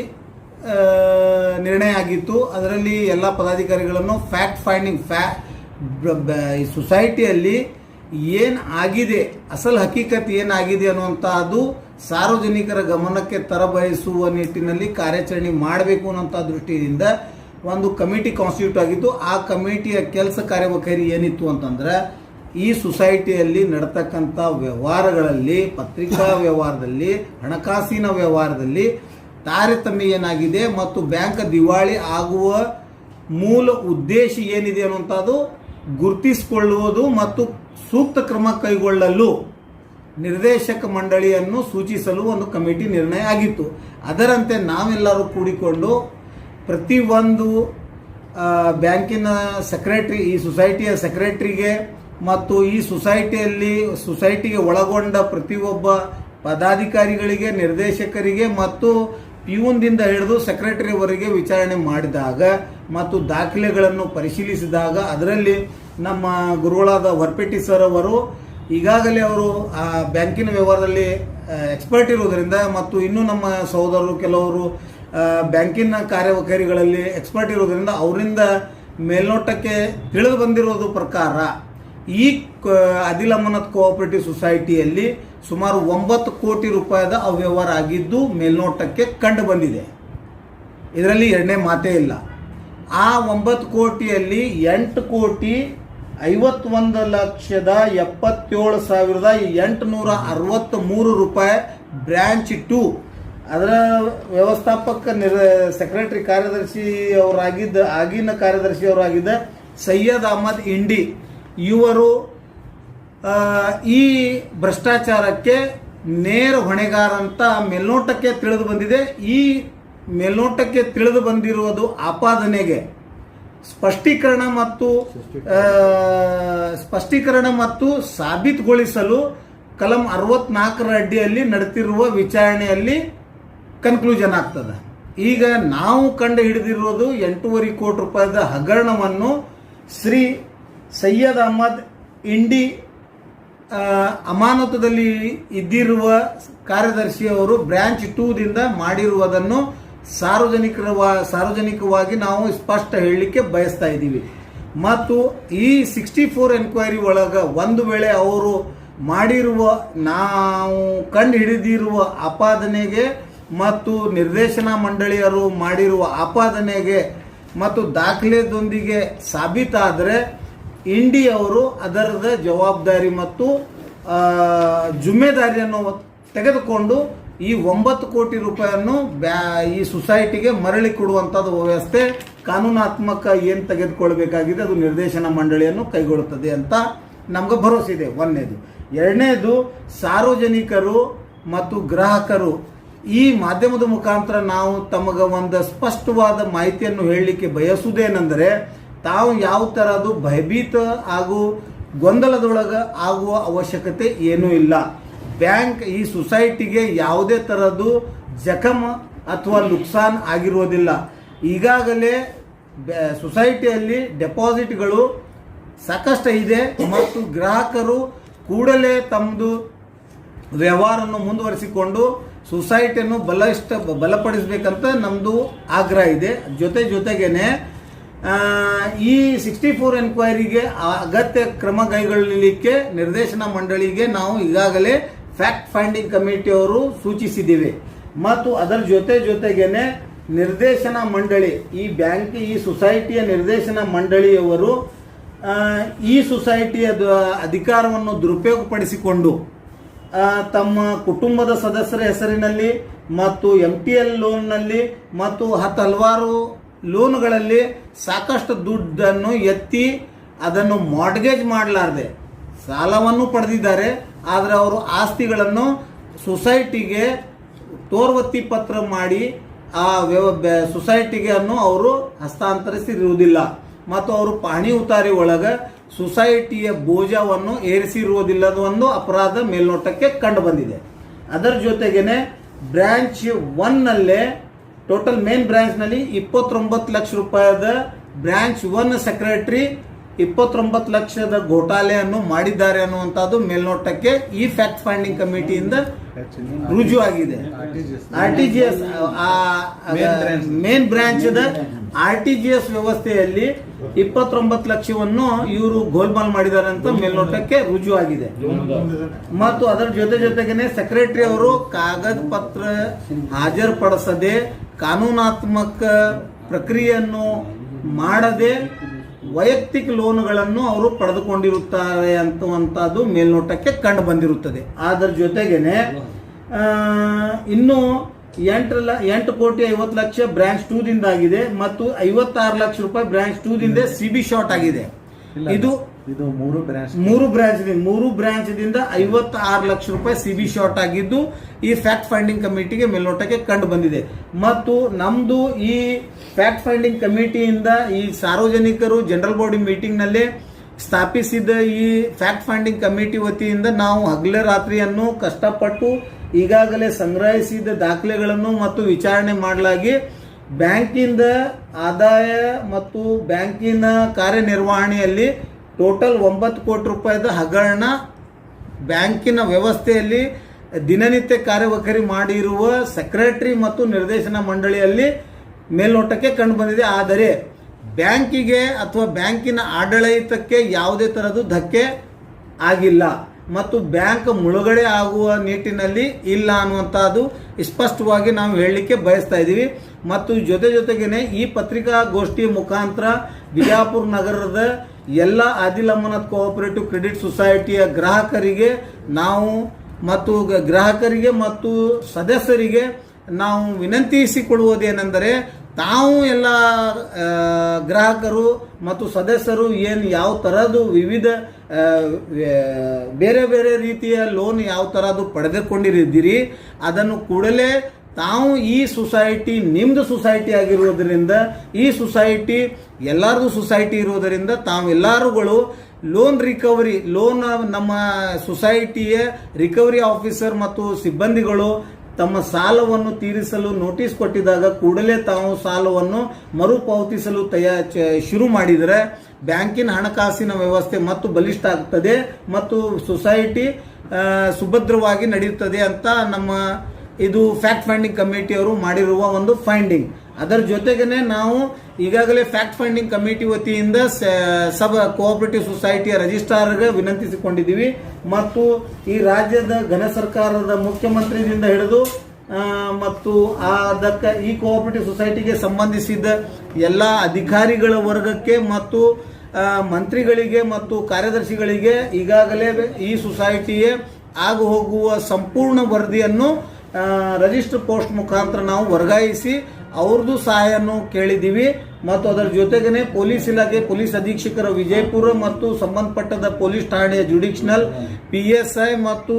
ನಿರ್ಣಯ ಆಗಿತ್ತು. ಅದರಲ್ಲಿ ಎಲ್ಲ ಪದಾಧಿಕಾರಿಗಳನ್ನು ಫ್ಯಾಕ್ಟ್ ಫೈಂಡಿಂಗ್ ಈ ಸೊಸೈಟಿಯಲ್ಲಿ ಏನು ಆಗಿದೆ, ಅಸಲ್ ಹಕೀಕತ್ ಏನಾಗಿದೆ ಅನ್ನುವಂಥದ್ದು ಸಾರ್ವಜನಿಕರ ಗಮನಕ್ಕೆ ತರಬಯಸುವ ನಿಟ್ಟಿನಲ್ಲಿ ಕಾರ್ಯಾಚರಣೆ ಮಾಡಬೇಕು ಅನ್ನೋಂಥ ದೃಷ್ಟಿಯಿಂದ ಒಂದು ಕಮಿಟಿ ಕಾನ್ಸ್ಟಿಟ್ಯೂಟ್ ಆಗಿತ್ತು. ಆ ಕಮಿಟಿಯ ಕೆಲಸ ಕಾರ್ಯವೈಖರಿ ಏನಿತ್ತು ಅಂತಂದ್ರೆ, ಈ ಸೊಸೈಟಿಯಲ್ಲಿ ನಡ್ತಕ್ಕಂಥ ವ್ಯವಹಾರಗಳಲ್ಲಿ, ಪತ್ರಿಕಾ ವ್ಯವಹಾರದಲ್ಲಿ, ಹಣಕಾಸಿನ ವ್ಯವಹಾರದಲ್ಲಿ ತಾರತಮ್ಯ ಏನಾಗಿದೆ ಮತ್ತು ಬ್ಯಾಂಕ್ ದಿವಾಳಿ ಆಗುವ ಮೂಲ ಉದ್ದೇಶ ಏನಿದೆ ಅನ್ನುವಂಥದ್ದು ಗುರುತಿಸಿಕೊಳ್ಳುವುದು ಮತ್ತು ಸೂಕ್ತ ಕ್ರಮ ಕೈಗೊಳ್ಳಲು ನಿರ್ದೇಶಕ ಮಂಡಳಿಯನ್ನು ಸೂಚಿಸಲು ಒಂದು ಕಮಿಟಿ ನಿರ್ಣಯ ಆಗಿತ್ತು. ಅದರಂತೆ ನಾವೆಲ್ಲರೂ ಕೂಡಿಕೊಂಡು ಪ್ರತಿಯೊಂದು ಬ್ಯಾಂಕಿನ ಸೆಕ್ರೆಟರಿ, ಈ ಸೊಸೈಟಿಯ ಸೆಕ್ರೆಟರಿಗೆ ಮತ್ತು ಈ ಸೊಸೈಟಿಗೆ ಒಳಗೊಂಡ ಪ್ರತಿಯೊಬ್ಬ ಪದಾಧಿಕಾರಿಗಳಿಗೆ, ನಿರ್ದೇಶಕರಿಗೆ ಮತ್ತು ಪಿಯೂನ್ದಿಂದ ಹಿಡಿದು ಸೆಕ್ರೆಟರಿವರೆಗೆ ವಿಚಾರಣೆ ಮಾಡಿದಾಗ ಮತ್ತು ದಾಖಲೆಗಳನ್ನು ಪರಿಶೀಲಿಸಿದಾಗ ಅದರಲ್ಲಿ ನಮ್ಮ ಗುರುಗಳಾದ ವರ್ಪೆಟ್ಟಿ ಸರ್ ಅವರು ಈಗಾಗಲೇ ಅವರು ಆ ಬ್ಯಾಂಕಿನ ವ್ಯವಹಾರದಲ್ಲಿ ಎಕ್ಸ್ಪರ್ಟ್ ಇರೋದರಿಂದ ಮತ್ತು ಇನ್ನೂ ನಮ್ಮ ಸಹೋದರರು ಕೆಲವರು ಬ್ಯಾಂಕಿನ ಕಾರ್ಯವೈಖರಿಗಳಲ್ಲಿ ಎಕ್ಸ್ಪರ್ಟ್ ಇರೋದರಿಂದ ಅವರಿಂದ ಮೇಲ್ನೋಟಕ್ಕೆ ತಿಳಿದು ಬಂದಿರೋದು ಪ್ರಕಾರ ಈ ಆದಿಲ್ ಅಮಾನತ್ ಕೋಆಪರೇಟಿವ್ ಸೊಸೈಟಿಯಲ್ಲಿ ಸುಮಾರು 9 ಕೋಟಿ ರೂಪಾಯಿದ ಅವ್ಯವಹಾರ ಆಗಿದ್ದು ಮೇಲ್ನೋಟಕ್ಕೆ ಕಂಡು ಬಂದಿದೆ. ಇದರಲ್ಲಿ ಎರಡನೇ ಮಾತೇ ಇಲ್ಲ. ಆ 9 ಕೋಟಿಯಲ್ಲಿ 8,77,863 ರೂಪಾಯಿ ಬ್ರ್ಯಾಂಚ್ 2 ಅದರ ವ್ಯವಸ್ಥಾಪಕ ಸೆಕ್ರೆಟರಿ ಕಾರ್ಯದರ್ಶಿ ಆಗಿನ ಕಾರ್ಯದರ್ಶಿ ಅವರಾಗಿದ್ದ ಸೈಯದ್ ಅಹಮದ್ ಇಂಡಿ ಇವರು ಈ ಭ್ರಷ್ಟಾಚಾರಕ್ಕೆ ನೇರ ಹೊಣೆಗಾರ ಅಂತ ಮೇಲ್ನೋಟಕ್ಕೆ ತಿಳಿದು ಬಂದಿದೆ. ಈ ಮೇಲ್ನೋಟಕ್ಕೆ ತಿಳಿದು ಬಂದಿರುವುದು ಆಪಾದನೆಗೆ ಸ್ಪಷ್ಟೀಕರಣ ಮತ್ತು ಸಾಬೀತುಗೊಳಿಸಲು ಕಲಂ 64ರ ಅಡಿಯಲ್ಲಿ ನಡೆತಿರುವ ವಿಚಾರಣೆಯಲ್ಲಿ ಕನ್ಕ್ಲೂಷನ್ ಆಗ್ತದೆ. ಈಗ ನಾವು ಕಂಡು ಹಿಡಿದಿರುವುದು 8.5 ಕೋಟಿ ರೂಪಾಯಿದ ಹಗರಣವನ್ನು ಶ್ರೀ ಸೈಯದ್ ಅಹಮದ್ ಇಂಡಿ ಅಮಾನತದಲ್ಲಿ ಇದ್ದಿರುವ ಕಾರ್ಯದರ್ಶಿಯವರು ಬ್ರಾಂಚ್ 2 ದಿಂದ ಮಾಡಿರುವುದನ್ನು ಸಾರ್ವಜನಿಕವಾಗಿ ನಾವು ಸ್ಪಷ್ಟ ಹೇಳಲಿಕ್ಕೆ ಬಯಸ್ತಾ ಇದ್ದೀವಿ. ಮತ್ತು ಈ 64 ಎನ್ಕ್ವೈರಿ ಒಳಗೆ ಒಂದು ವೇಳೆ ಅವರು ಮಾಡಿರುವ ನಾವು ಕಂಡು ಹಿಡಿದಿರುವ ಆಪಾದನೆಗೆ ಮತ್ತು ನಿರ್ದೇಶನ ಮಂಡಳಿಯರು ಮಾಡಿರುವ ಆಪಾದನೆಗೆ ಮತ್ತು ದಾಖಲೆದೊಂದಿಗೆ ಸಾಬೀತಾದರೆ ಇಂಡಿ ಅವರು ಅದರದ ಜವಾಬ್ದಾರಿ ಮತ್ತು ಜುಮ್ಮೆದಾರಿಯನ್ನು ತೆಗೆದುಕೊಂಡು ಈ 9 ಕೋಟಿ ರೂಪಾಯಿಯನ್ನು ಈ ಸೊಸೈಟಿಗೆ ಮರಳಿ ಕೊಡುವಂಥದ್ದು ವ್ಯವಸ್ಥೆ ಕಾನೂನಾತ್ಮಕ ಏನು ತೆಗೆದುಕೊಳ್ಬೇಕಾಗಿದೆ ಅದು ನಿರ್ದೇಶನ ಮಂಡಳಿಯನ್ನು ಕೈಗೊಳ್ಳುತ್ತದೆ ಅಂತ ನಮ್ಗೆ ಭರವಸೆ ಇದೆ. ಒಂದನೇದು. ಎರಡನೇದು, ಸಾರ್ವಜನಿಕರು ಮತ್ತು ಗ್ರಾಹಕರು ಈ ಮಾಧ್ಯಮದ ಮುಖಾಂತರ ನಾವು ತಮಗೆ ಒಂದು ಸ್ಪಷ್ಟವಾದ ಮಾಹಿತಿಯನ್ನು ಹೇಳಲಿಕ್ಕೆ ಬಯಸುವುದೇನೆಂದರೆ, ತಾವು ಯಾವ ಥರದ್ದು ಭಯಭೀತ ಹಾಗೂ ಗೊಂದಲದೊಳಗೆ ಆಗುವ ಅವಶ್ಯಕತೆ ಏನೂ ಇಲ್ಲ. ಬ್ಯಾಂಕ್ ಈ ಸೊಸೈಟಿಗೆ ಯಾವುದೇ ಥರದ್ದು ಜಖಮ್ ಅಥವಾ ನುಕ್ಸಾನ್ ಆಗಿರುವುದಿಲ್ಲ. ಈಗಾಗಲೇ ಸೊಸೈಟಿಯಲ್ಲಿ ಡೆಪಾಸಿಟ್ಗಳು ಸಾಕಷ್ಟು ಇದೆ ಮತ್ತು ಗ್ರಾಹಕರು ಕೂಡಲೇ ತಮ್ಮದು ವ್ಯವಹಾರವನ್ನು ಮುಂದುವರಿಸಿಕೊಂಡು ಸೊಸೈಟಿಯನ್ನು ಬಲಪಡಿಸಬೇಕಂತ ನಮ್ಮದು ಆಗ್ರಹ ಇದೆ. ಜೊತೆಗೇನೆ ಈ 64 ಎನ್ಕ್ವೈರಿಗೆ ಅಗತ್ಯ ಕ್ರಮ ಕೈಗೊಳ್ಳಲಿಕ್ಕೆ ನಿರ್ದೇಶನ ಮಂಡಳಿಗೆ ನಾವು ಈಗಾಗಲೇ ಫ್ಯಾಕ್ಟ್ ಫೈಂಡಿಂಗ್ ಕಮಿಟಿಯವರು ಸೂಚಿಸಿದ್ದೇವೆ. ಮತ್ತು ಅದರ ಜೊತೆಗೇನೆ ನಿರ್ದೇಶನ ಮಂಡಳಿ ಈ ಸೊಸೈಟಿಯ ನಿರ್ದೇಶನ ಮಂಡಳಿಯವರು ಈ ಸೊಸೈಟಿಯ ಅಧಿಕಾರವನ್ನು ದುರುಪಯೋಗಪಡಿಸಿಕೊಂಡು ತಮ್ಮ ಕುಟುಂಬದ ಸದಸ್ಯರ ಹೆಸರಿನಲ್ಲಿ ಮತ್ತು MTL ಲೋನ್ನಲ್ಲಿ ಮತ್ತು ಹಲವಾರು ಲೋನ್ಗಳಲ್ಲಿ ಸಾಕಷ್ಟು ದುಡ್ಡನ್ನು ಎತ್ತಿ ಅದನ್ನು ಮಾರ್ಟ್ಗೇಜ್ ಮಾಡಲಾರದೆ ಸಾಲವನ್ನು ಪಡೆದಿದ್ದಾರೆ. ಆದರೆ ಅವರು ಆಸ್ತಿಗಳನ್ನು ಸೊಸೈಟಿಗೆ ತೋರ್ವತ್ತಿ ಪತ್ರ ಮಾಡಿ ಆ ಸೊಸೈಟಿಗೆ ಅವರು ಹಸ್ತಾಂತರಿಸಿರುವುದಿಲ್ಲ ಮತ್ತು ಅವರು ಪಾಣಿ ಉತಾರಿ ಒಳಗೆ ಸೊಸೈಟಿಯ ಬೋಜವನ್ನು ಏರಿಸಿರುವುದಿಲ್ಲದ ಒಂದು ಅಪರಾಧ ಮೇಲ್ನೋಟಕ್ಕೆ ಕಂಡು ಬಂದಿದೆ. ಅದರ ಜೊತೆಗೇನೆ ಬ್ರಾಂಚ್ 1ನಲ್ಲೇ ಟೋಟಲ್ ಮೇನ್ ಬ್ರಾಂಚ್ನಲ್ಲಿ 29 ಲಕ್ಷ ರೂಪಾಯಿದ ಬ್ರಾಂಚ್ 1 ಸೆಕ್ರೆಟರಿ 29 ಲಕ್ಷದ ಘೋಟಾಲೆಯನ್ನು ಮಾಡಿದ್ದಾರೆ ಅನ್ನುವಂಥದ್ದು ಮೇಲ್ನೋಟಕ್ಕೆ ಈ ಫ್ಯಾಕ್ಟ್ ಫೈಂಡಿಂಗ್ ಕಮಿಟಿಯಿಂದ ರುಜು ಆಗಿದೆ. RTGS ಮೇನ್ ಬ್ರಾಂಚ್ RTGS ವ್ಯವಸ್ಥೆಯಲ್ಲಿ 29 ಲಕ್ಷವನ್ನು ಇವರು ಗೋಲ್ಮಾಲ್ ಮಾಡಿದ್ದಾರೆ ಅಂತ ಮೇಲ್ನೋಟಕ್ಕೆ ರುಜು ಆಗಿದೆ. ಮತ್ತು ಅದರ ಜೊತೆಗೇನೆ ಸೆಕ್ರೆಟರಿ ಅವರು ಕಾಗದ ಪತ್ರ ಹಾಜರುಪಡಿಸದೆ ಕಾನೂನಾತ್ಮಕ ಪ್ರಕ್ರಿಯೆಯನ್ನು ಮಾಡದೆ ವೈಯಕ್ತಿಕ ಲೋನ್ಗಳನ್ನು ಅವರು ಪಡೆದುಕೊಂಡಿರುತ್ತಾರೆ ಅಂತುವಂಥದ್ದು ಮೇಲ್ನೋಟಕ್ಕೆ ಕಂಡು ಬಂದಿರುತ್ತದೆ. ಅದರ ಜೊತೆಗೇನೆ ಇನ್ನು 8 ಕೋಟಿ 50 ಲಕ್ಷ ಬ್ರಾಂಚ್ 2 ದಿಂದ ಆಗಿದೆ ಮತ್ತು 56 ಲಕ್ಷ ರೂಪಾಯಿ ಬ್ರಾಂಚ್ 2 ದಿಂದ CB ಶಾರ್ಟ್ ಆಗಿದೆ. ಇದು ಮೂರು ಬ್ರಾಂಚ್ ದಿಂದ 56 ಲಕ್ಷ ರೂಪಾಯಿ CB ಶಾರ್ಟ್ ಆಗಿದ್ದು ಈ ಫ್ಯಾಕ್ಟ್ ಫೈಂಡಿಂಗ್ ಕಮಿಟಿಗೆ ಮೇಲ್ನೋಟಕ್ಕೆ ಕಂಡು ಬಂದಿದೆ. ಮತ್ತು ನಮ್ದು ಈ ಫ್ಯಾಕ್ಟ್ ಫೈಂಡಿಂಗ್ ಕಮಿಟಿಯಿಂದ ಈ ಸಾರ್ವಜನಿಕರು ಜನರಲ್ ಬಾಡಿ ಮೀಟಿಂಗ್ ನಲ್ಲಿ ಸ್ಥಾಪಿಸಿದ ಈ ಫ್ಯಾಕ್ಟ್ ಫೈಂಡಿಂಗ್ ಕಮಿಟಿ ವತಿಯಿಂದ ನಾವು ಹಗಲೇ ರಾತ್ರಿಯನ್ನು ಕಷ್ಟಪಟ್ಟು ಈಗಾಗಲೇ ಸಂಗ್ರಹಿಸಿದ ದಾಖಲೆಗಳನ್ನು ಮತ್ತು ವಿಚಾರಣೆ ಮಾಡಲಾಗಿ ಬ್ಯಾಂಕಿಂದ ಆದಾಯ ಮತ್ತು ಬ್ಯಾಂಕಿನ ಕಾರ್ಯನಿರ್ವಹಣೆಯಲ್ಲಿ ಟೋಟಲ್ 9 ಕೋಟಿ ರೂಪಾಯಿದ ಹಗರಣ ಬ್ಯಾಂಕಿನ ವ್ಯವಸ್ಥೆಯಲ್ಲಿ ದಿನನಿತ್ಯ ಕಾರ್ಯವೈಖರಿ ಮಾಡಿರುವ ಸೆಕ್ರೆಟರಿ ಮತ್ತು ನಿರ್ದೇಶನ ಮಂಡಳಿಯಲ್ಲಿ ಮೇಲ್ನೋಟಕ್ಕೆ ಕಂಡು ಬಂದಿದೆ. ಆದರೆ ಬ್ಯಾಂಕಿಗೆ ಅಥವಾ ಬ್ಯಾಂಕಿನ ಆಡಳಿತಕ್ಕೆ ಯಾವುದೇ ಥರದ ಧಕ್ಕೆ ಆಗಿಲ್ಲ ಮತ್ತು ಬ್ಯಾಂಕ್ ಮುಳುಗಡೆ ಆಗುವ ನಿಟ್ಟಿನಲ್ಲಿ ಇಲ್ಲ ಅನ್ನುವಂಥದ್ದು ಸ್ಪಷ್ಟವಾಗಿ ನಾವು ಹೇಳಲಿಕ್ಕೆ ಬಯಸ್ತಾ ಇದ್ದೀವಿ. ಮತ್ತು ಜೊತೆಗೇನೆ ಈ ಪತ್ರಿಕಾಗೋಷ್ಠಿಯ ಮುಖಾಂತರ ಬಿಜಾಪುರ ನಗರದ ಎಲ್ಲ ಆದಿಲ್ ಅಮಾನತ್ ಕೋಆಪರೇಟಿವ್ ಕ್ರೆಡಿಟ್ ಸೊಸೈಟಿಯ ಗ್ರಾಹಕರಿಗೆ ಮತ್ತು ಸದಸ್ಯರಿಗೆ ನಾವು ವಿನಂತಿಸಿಕೊಳ್ಳುವುದೇನೆಂದರೆ, ತಾವು ಎಲ್ಲ ಗ್ರಾಹಕರು ಮತ್ತು ಸದಸ್ಯರು ಏನು ಯಾವ ಥರದ್ದು ವಿವಿಧ ಬೇರೆ ಬೇರೆ ರೀತಿಯ ಲೋನ್ ಯಾವ ಥರದ್ದು ಪಡೆದುಕೊಂಡಿರಿದ್ದೀರಿ ಅದನ್ನು ಕೂಡಲೇ ತಾವು ಈ ಸೊಸೈಟಿ ನಿಮ್ಮದು ಸೊಸೈಟಿ ಆಗಿರುವುದರಿಂದ, ಈ ಸೊಸೈಟಿ ಎಲ್ಲರದು ಸೊಸೈಟಿ ಇರುವುದರಿಂದ ತಾವೆಲ್ಲರುಗಳು ಲೋನ್ ನಮ್ಮ ಸೊಸೈಟಿಯ ರಿಕವರಿ ಆಫೀಸರ್ ಮತ್ತು ಸಿಬ್ಬಂದಿಗಳು ತಮ್ಮ ಸಾಲವನ್ನು ತೀರಿಸಲು ನೋಟಿಸ್ ಕೊಟ್ಟಿದ್ದಾಗ ಕೂಡಲೇ ತಾವು ಸಾಲವನ್ನು ಮರುಪಾವತಿಸಲು ಶುರು ಮಾಡಿದರೆ ಬ್ಯಾಂಕಿನ ಹಣಕಾಸಿನ ವ್ಯವಸ್ಥೆ ಮತ್ತು ಬಲಿಷ್ಠ ಆಗ್ತದೆ ಮತ್ತು ಸೊಸೈಟಿ ಸುಭದ್ರವಾಗಿ ನಡೆಯುತ್ತದೆ ಅಂತ ನಮ್ಮ ಇದು ಫ್ಯಾಕ್ಟ್ ಫೈಂಡಿಂಗ್ ಕಮಿಟಿಯವರು ಮಾಡಿರುವ ಒಂದು ಫೈಂಡಿಂಗ್. ಅದರ ಜೊತೆಗೇನೆ ನಾವು ಈಗಾಗಲೇ ಫ್ಯಾಕ್ಟ್ ಫೈಂಡಿಂಗ್ ಕಮಿಟಿ ವತಿಯಿಂದ ಸಬ್ ಕೋಆಪರೇಟಿವ್ ಸೊಸೈಟಿಯ ರಿಜಿಸ್ಟ್ರಾರ್ಗೆ ವಿನಂತಿಸಿಕೊಂಡಿದ್ದೀವಿ ಮತ್ತು ಈ ರಾಜ್ಯದ ಘನ ಸರ್ಕಾರದ ಮುಖ್ಯಮಂತ್ರಿಯಿಂದ ಹಿಡಿದು ಮತ್ತು ಅದಕ್ಕೆ ಈ ಕೋಆಪರೇಟಿವ್ ಸೊಸೈಟಿಗೆ ಸಂಬಂಧಿಸಿದ ಎಲ್ಲ ಅಧಿಕಾರಿಗಳ ವರ್ಗಕ್ಕೆ ಮತ್ತು ಮಂತ್ರಿಗಳಿಗೆ ಮತ್ತು ಕಾರ್ಯದರ್ಶಿಗಳಿಗೆ ಈಗಾಗಲೇ ಈ ಸೊಸೈಟಿಯ ಆಗು ಹೋಗುವ ಸಂಪೂರ್ಣ ವರದಿಯನ್ನು ರಿಜಿಸ್ಟರ್ ಪೋಸ್ಟ್ ಮುಖಾಂತರ ನಾವು ವರ್ಗಾಯಿಸಿ ಅವ್ರದ್ದು ಸಹಾಯವನ್ನು ಕೇಳಿದ್ದೀವಿ. ಮತ್ತು ಅದರ ಜೊತೆಗೇನೆ ಪೊಲೀಸ್ ಇಲಾಖೆ ಪೊಲೀಸ್ ಅಧೀಕ್ಷಕರ ವಿಜಯಪುರ ಮತ್ತು ಸಂಬಂಧಪಟ್ಟದ ಪೊಲೀಸ್ ಠಾಣೆಯ ಜುಡಿಷನಲ್ PSI ಮತ್ತು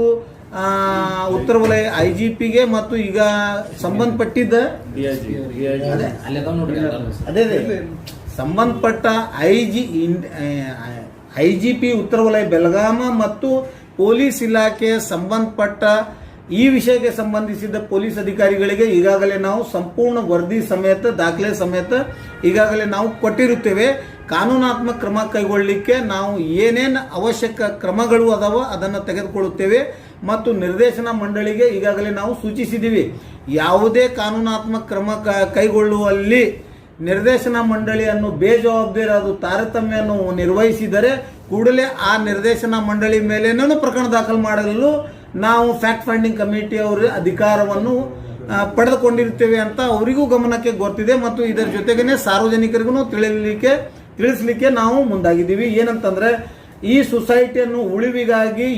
ಉತ್ತರ ವಲಯ IGPಗೆ ಮತ್ತು ಈಗ ಸಂಬಂಧಪಟ್ಟಿದ್ದ ಅದೇ ಸಂಬಂಧಪಟ್ಟ IGP ಉತ್ತರ ವಲಯ ಬೆಳಗಾಮ ಮತ್ತು ಪೊಲೀಸ್ ಇಲಾಖೆಯ ಸಂಬಂಧಪಟ್ಟ ಈ ವಿಷಯಕ್ಕೆ ಸಂಬಂಧಿಸಿದ ಪೊಲೀಸ್ ಅಧಿಕಾರಿಗಳಿಗೆ ಈಗಾಗಲೇ ನಾವು ಸಂಪೂರ್ಣ ವರದಿ ಸಮೇತ ದಾಖಲೆ ಸಮೇತ ಈಗಾಗಲೇ ನಾವು ಕೊಟ್ಟಿರುತ್ತೇವೆ. ಕಾನೂನಾತ್ಮಕ ಕ್ರಮ ಕೈಗೊಳ್ಳಲಿಕ್ಕೆ ನಾವು ಏನೇನು ಅವಶ್ಯಕ ಕ್ರಮಗಳು ಅದಾವ ಅದನ್ನು ತೆಗೆದುಕೊಳ್ಳುತ್ತೇವೆ ಮತ್ತು ನಿರ್ದೇಶನ ಮಂಡಳಿಗೆ ಈಗಾಗಲೇ ನಾವು ಸೂಚಿಸಿದ್ದೀವಿ. ಯಾವುದೇ ಕಾನೂನಾತ್ಮಕ ಕ್ರಮ ಕೈಗೊಳ್ಳುವಲ್ಲಿ ನಿರ್ದೇಶನ ಮಂಡಳಿಯನ್ನು ಬೇಜವಾಬ್ದಾರಿ ತಾರತಮ್ಯವನ್ನು ನಿರ್ವಹಿಸಿದರೆ ಕೂಡಲೇ ಆ ನಿರ್ದೇಶನ ಮಂಡಳಿ ಮೇಲೇನೂ ಪ್ರಕರಣ ದಾಖಲು ಮಾಡಲು ನಾವು ಫ್ಯಾಕ್ಟ್ ಫೈಂಡಿಂಗ್ ಕಮಿಟಿಯವರ ಅಧಿಕಾರವನ್ನು ಪಡೆದುಕೊಂಡಿರ್ತೇವೆ ಅಂತ ಅವರಿಗೂ ಗಮನಕ್ಕೆ ಗೊತ್ತಿದೆ. ಮತ್ತು ಇದರ ಜೊತೆಗೇನೆ ಸಾರ್ವಜನಿಕರಿಗೂ ತಿಳಿಸಲಿಕ್ಕೆ ನಾವು ಮುಂದಾಗಿದ್ದೀವಿ. ಏನಂತಂದ್ರೆ, ಈ ಸೊಸೈಟಿಯನ್ನು ಉಳಿವಿಗಾಗಿ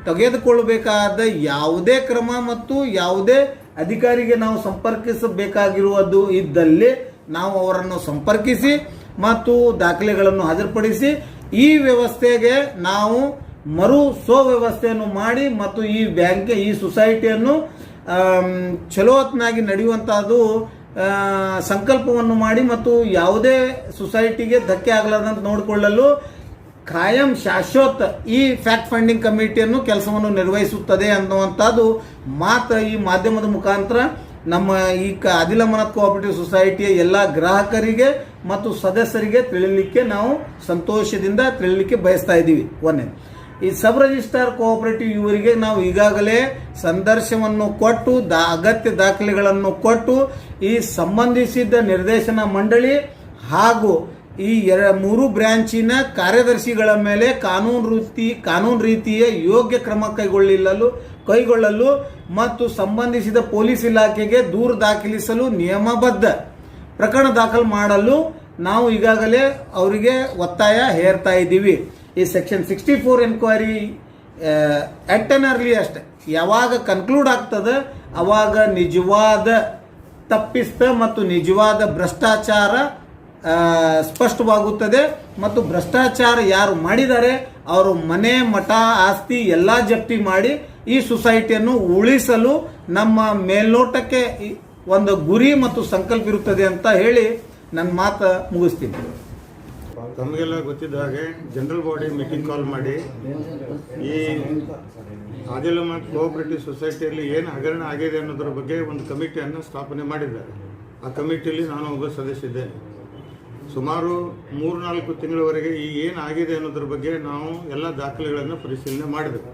ತೆಗೆದುಕೊಳ್ಳಬೇಕಾದ ಯಾವುದೇ ಕ್ರಮ ಮತ್ತು ಯಾವುದೇ ಅಧಿಕಾರಿಗೆ ನಾವು ಸಂಪರ್ಕಿಸಬೇಕಾಗಿರುವುದು ಇದ್ದಲ್ಲಿ ನಾವು ಅವರನ್ನು ಸಂಪರ್ಕಿಸಿ ಮತ್ತು ದಾಖಲೆಗಳನ್ನು ಹಾಜರುಪಡಿಸಿ ಈ ವ್ಯವಸ್ಥೆಗೆ ನಾವು ವ್ಯವಸ್ಥೆಯನ್ನು ಮಾಡಿ ಮತ್ತು ಈ ಸೊಸೈಟಿಯನ್ನು ಚಲೋ ಹೊತ್ನಾಗಿ ನಡೆಯುವಂತಹದ್ದು ಸಂಕಲ್ಪವನ್ನು ಮಾಡಿ ಮತ್ತು ಯಾವುದೇ ಸೊಸೈಟಿಗೆ ಧಕ್ಕೆ ಆಗಲಾರ್ದಂತೆ ನೋಡಿಕೊಳ್ಳಲು ಕಾಯಂ ಶಾಶ್ವತ ಈ ಫ್ಯಾಕ್ಟ್ ಫೈಂಡಿಂಗ್ ಕಮಿಟಿಯನ್ನು ಕೆಲಸವನ್ನು ನಿರ್ವಹಿಸುತ್ತದೆ ಅನ್ನುವಂಥದ್ದು ಮಾತ್ರ ಈ ಮಾಧ್ಯಮದ ಮುಖಾಂತರ ನಮ್ಮ ಈ ಆದಿಲ್ ಅಮಾನತ್ ಕೋಆಪರೇಟಿವ್ ಸೊಸೈಟಿಯ ಎಲ್ಲ ಗ್ರಾಹಕರಿಗೆ ಮತ್ತು ಸದಸ್ಯರಿಗೆ ನಾವು ಸಂತೋಷದಿಂದ ತಿಳಿಲಿಕ್ಕೆ ಬಯಸ್ತಾ ಇದ್ದೀವಿ. ಈ ಸಬ್ ರಿಜಿಸ್ಟ್ರಾರ್ ಕೋಆಪರೇಟಿವ್ ಇವರಿಗೆ ನಾವು ಈಗಾಗಲೇ ಸಂದರ್ಶನವನ್ನು ಕೊಟ್ಟು ಅಗತ್ಯ ದಾಖಲೆಗಳನ್ನು ಕೊಟ್ಟು ಈ ಸಂಬಂಧಿಸಿದ ನಿರ್ದೇಶನ ಮಂಡಳಿ ಹಾಗೂ ಈ 3 ಬ್ರಾಂಚಿನ ಕಾರ್ಯದರ್ಶಿಗಳ ಮೇಲೆ ಕಾನೂನು ರೀತಿಯ ಯೋಗ್ಯ ಕ್ರಮ ಕೈಗೊಳ್ಳಲು ಮತ್ತು ಸಂಬಂಧಿಸಿದ ಪೊಲೀಸ್ ಇಲಾಖೆಗೆ ದೂರು ದಾಖಲಿಸಲು ನಿಯಮಬದ್ಧ ಪ್ರಕರಣ ದಾಖಲು ಮಾಡಲು ನಾವು ಈಗಾಗಲೇ ಅವರಿಗೆ ಒತ್ತಾಯ ಹೇರ್ತಾ ಇದ್ದೀವಿ. ಈ section 64 enquiry at an earliest ಯಾವಾಗ ಕನ್ಕ್ಲೂಡ್ ಆಗ್ತದೆ ಅವಾಗ ನಿಜವಾದ ತಪ್ಪಿಸ್ತ ಮತ್ತು ನಿಜವಾದ ಭ್ರಷ್ಟಾಚಾರ ಸ್ಪಷ್ಟವಾಗುತ್ತದೆ ಮತ್ತು ಭ್ರಷ್ಟಾಚಾರ ಯಾರು ಮಾಡಿದ್ದಾರೆ ಅವರು ಮನೆ ಮಠ ಆಸ್ತಿ ಎಲ್ಲ ಜಪ್ತಿ ಮಾಡಿ ಈ ಸೊಸೈಟಿಯನ್ನು ಉಳಿಸಲು ನಮ್ಮ ಮೇಲ್ನೋಟಕ್ಕೆ ಒಂದು ಗುರಿ ಮತ್ತು ಸಂಕಲ್ಪ ಇರುತ್ತದೆ ಅಂತ ಹೇಳಿ ನನ್ನ ಮಾತು ಮುಗಿಸ್ತೀನಿ. ತಮಗೆಲ್ಲ ಗೊತ್ತಿದ್ದ ಹಾಗೆ ಜನರಲ್ ಬಾಡಿ ಮೀಟಿಂಗ್ ಕಾಲ್ ಮಾಡಿ ಈ ಆದಿಲ್ ಅಮಾನತ್ ಕೋಆಪರೇಟಿವ್ ಸೊಸೈಟಿಯಲ್ಲಿ ಏನು ಹಗರಣ ಆಗಿದೆ ಅನ್ನೋದ್ರ ಬಗ್ಗೆ ಒಂದು ಕಮಿಟಿಯನ್ನು ಸ್ಥಾಪನೆ ಮಾಡಿದ್ದಾರೆ. ಆ ಕಮಿಟಿಯಲ್ಲಿ ನಾನು ಒಬ್ಬ ಸದಸ್ಯರಿದ್ದೇನೆ. ಸುಮಾರು 3-4 ತಿಂಗಳವರೆಗೆ ಈ ಏನಾಗಿದೆ ಅನ್ನೋದ್ರ ಬಗ್ಗೆ ನಾವು ಎಲ್ಲ ದಾಖಲೆಗಳನ್ನು ಪರಿಶೀಲನೆ ಮಾಡಿದೆವು.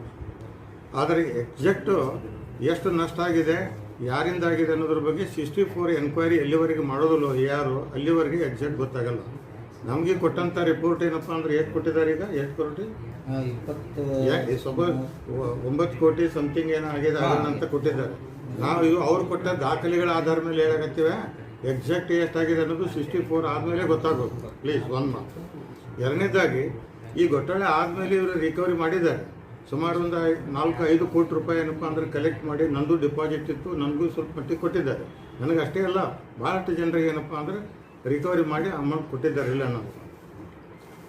ಆದರೆ ಎಕ್ಸಾಕ್ಟು ಎಷ್ಟು ನಷ್ಟ ಆಗಿದೆ, ಯಾರಿಂದ ಆಗಿದೆ ಅನ್ನೋದ್ರ ಬಗ್ಗೆ 64 ಎನ್ಕ್ವೈರಿ ಎಲ್ಲಿವರೆಗೆ ಮಾಡೋದಿಲ್ಲ ಯಾರು ಅಲ್ಲಿವರೆಗೆ ಎಕ್ಸಾಕ್ಟ್ ಗೊತ್ತಾಗಲ್ಲ. ನಮಗೆ ಕೊಟ್ಟಂಥ ರಿಪೋರ್ಟ್ ಏನಪ್ಪ ಅಂದ್ರೆ ಎಷ್ಟು ಕೊಟ್ಟಿದ್ದಾರೆ ಈಗ ಎಷ್ಟು ಕೋಟಿ 9 ಕೋಟಿ ಸಮಥಿಂಗ್ ಏನೋ ಆಗಿದೆ ಅಂತ ಕೊಟ್ಟಿದ್ದಾರೆ. ನಾವು ಇದು ಅವ್ರು ಕೊಟ್ಟ ದಾಖಲೆಗಳ ಆಧಾರ ಮೇಲೆ ಹೇಳಕತ್ತೀವಿ. ಎಕ್ಸಾಕ್ಟ್ ಎಷ್ಟಾಗಿದೆ ಅನ್ನೋದು 64 ಆದಮೇಲೆ ಗೊತ್ತಾಗೋದು. ಪ್ಲೀಸ್ ಒಂದು ಮಾತು. ಎರಡನೇದಾಗಿ ಈ ಘೋಟಾಳೆ ಆದಮೇಲೆ ಇವರು ರಿಕವರಿ ಮಾಡಿದ್ದಾರೆ. ಸುಮಾರು ಒಂದು 4-5 ಕೋಟಿ ರೂಪಾಯಿ ಏನಪ್ಪ ಅಂದ್ರೆ ಕಲೆಕ್ಟ್ ಮಾಡಿ ನಂದು ಡಿಪಾಸಿಟ್ ಇತ್ತು, ನನಗೂ ಸ್ವಲ್ಪ ಮಟ್ಟಿಗೆ ಕೊಟ್ಟಿದ್ದಾರೆ. ನನಗೆ ಅಷ್ಟೇ ಅಲ್ಲ, ಭಾಳಷ್ಟು ಜನರಿಗೆ ಏನಪ್ಪ ಅಂದ್ರೆ ರಿಕವರಿ ಮಾಡಿ ಅಮೌಂಟ್ ಕೊಟ್ಟಿದ್ದಾರೆ ಇಲ್ಲ ಅನ್ನೋದು.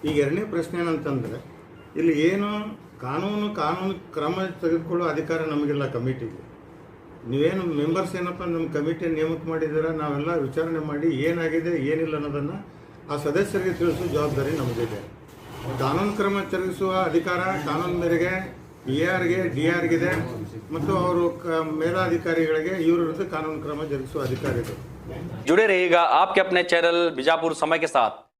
ಈಗ ಎರಡನೇ ಪ್ರಶ್ನೆ ಏನಂತಂದರೆ, ಇಲ್ಲಿ ಏನು ಕಾನೂನು ಕ್ರಮ ತೆಗೆದುಕೊಳ್ಳೋ ಅಧಿಕಾರ ನಮಗಿಲ್ಲ ಕಮಿಟಿಗೆ. ನೀವೇನು ಮೆಂಬರ್ಸ್ ಏನಪ್ಪ ನಮ್ಮ ಕಮಿಟಿ ನೇಮಕ ಮಾಡಿದ್ದೀರ, ನಾವೆಲ್ಲ ವಿಚಾರಣೆ ಮಾಡಿ ಏನಾಗಿದೆ ಏನಿಲ್ಲ ಅನ್ನೋದನ್ನು ಆ ಸದಸ್ಯರಿಗೆ ತಿಳಿಸೋ ಜವಾಬ್ದಾರಿ ನಮಗಿದೆ. ಕಾನೂನು ಕ್ರಮ ಜರುಗಿಸುವ ಅಧಿಕಾರ ಕಾನೂನು ಮೇರೆಗೆ ERಗೆ DRಗಿದೆ ಮತ್ತು ಅವರು ಮೇಲಾಧಿಕಾರಿಗಳಿಗೆ ಇವ್ರ ವಿರುದ್ಧ ಕಾನೂನು ಕ್ರಮ ಜರುಗಿಸುವ ಅಧಿಕಾರ ಇದೆ. जुड़े रहिएगा आपके अपने चैनल बीजापुर समय के साथ।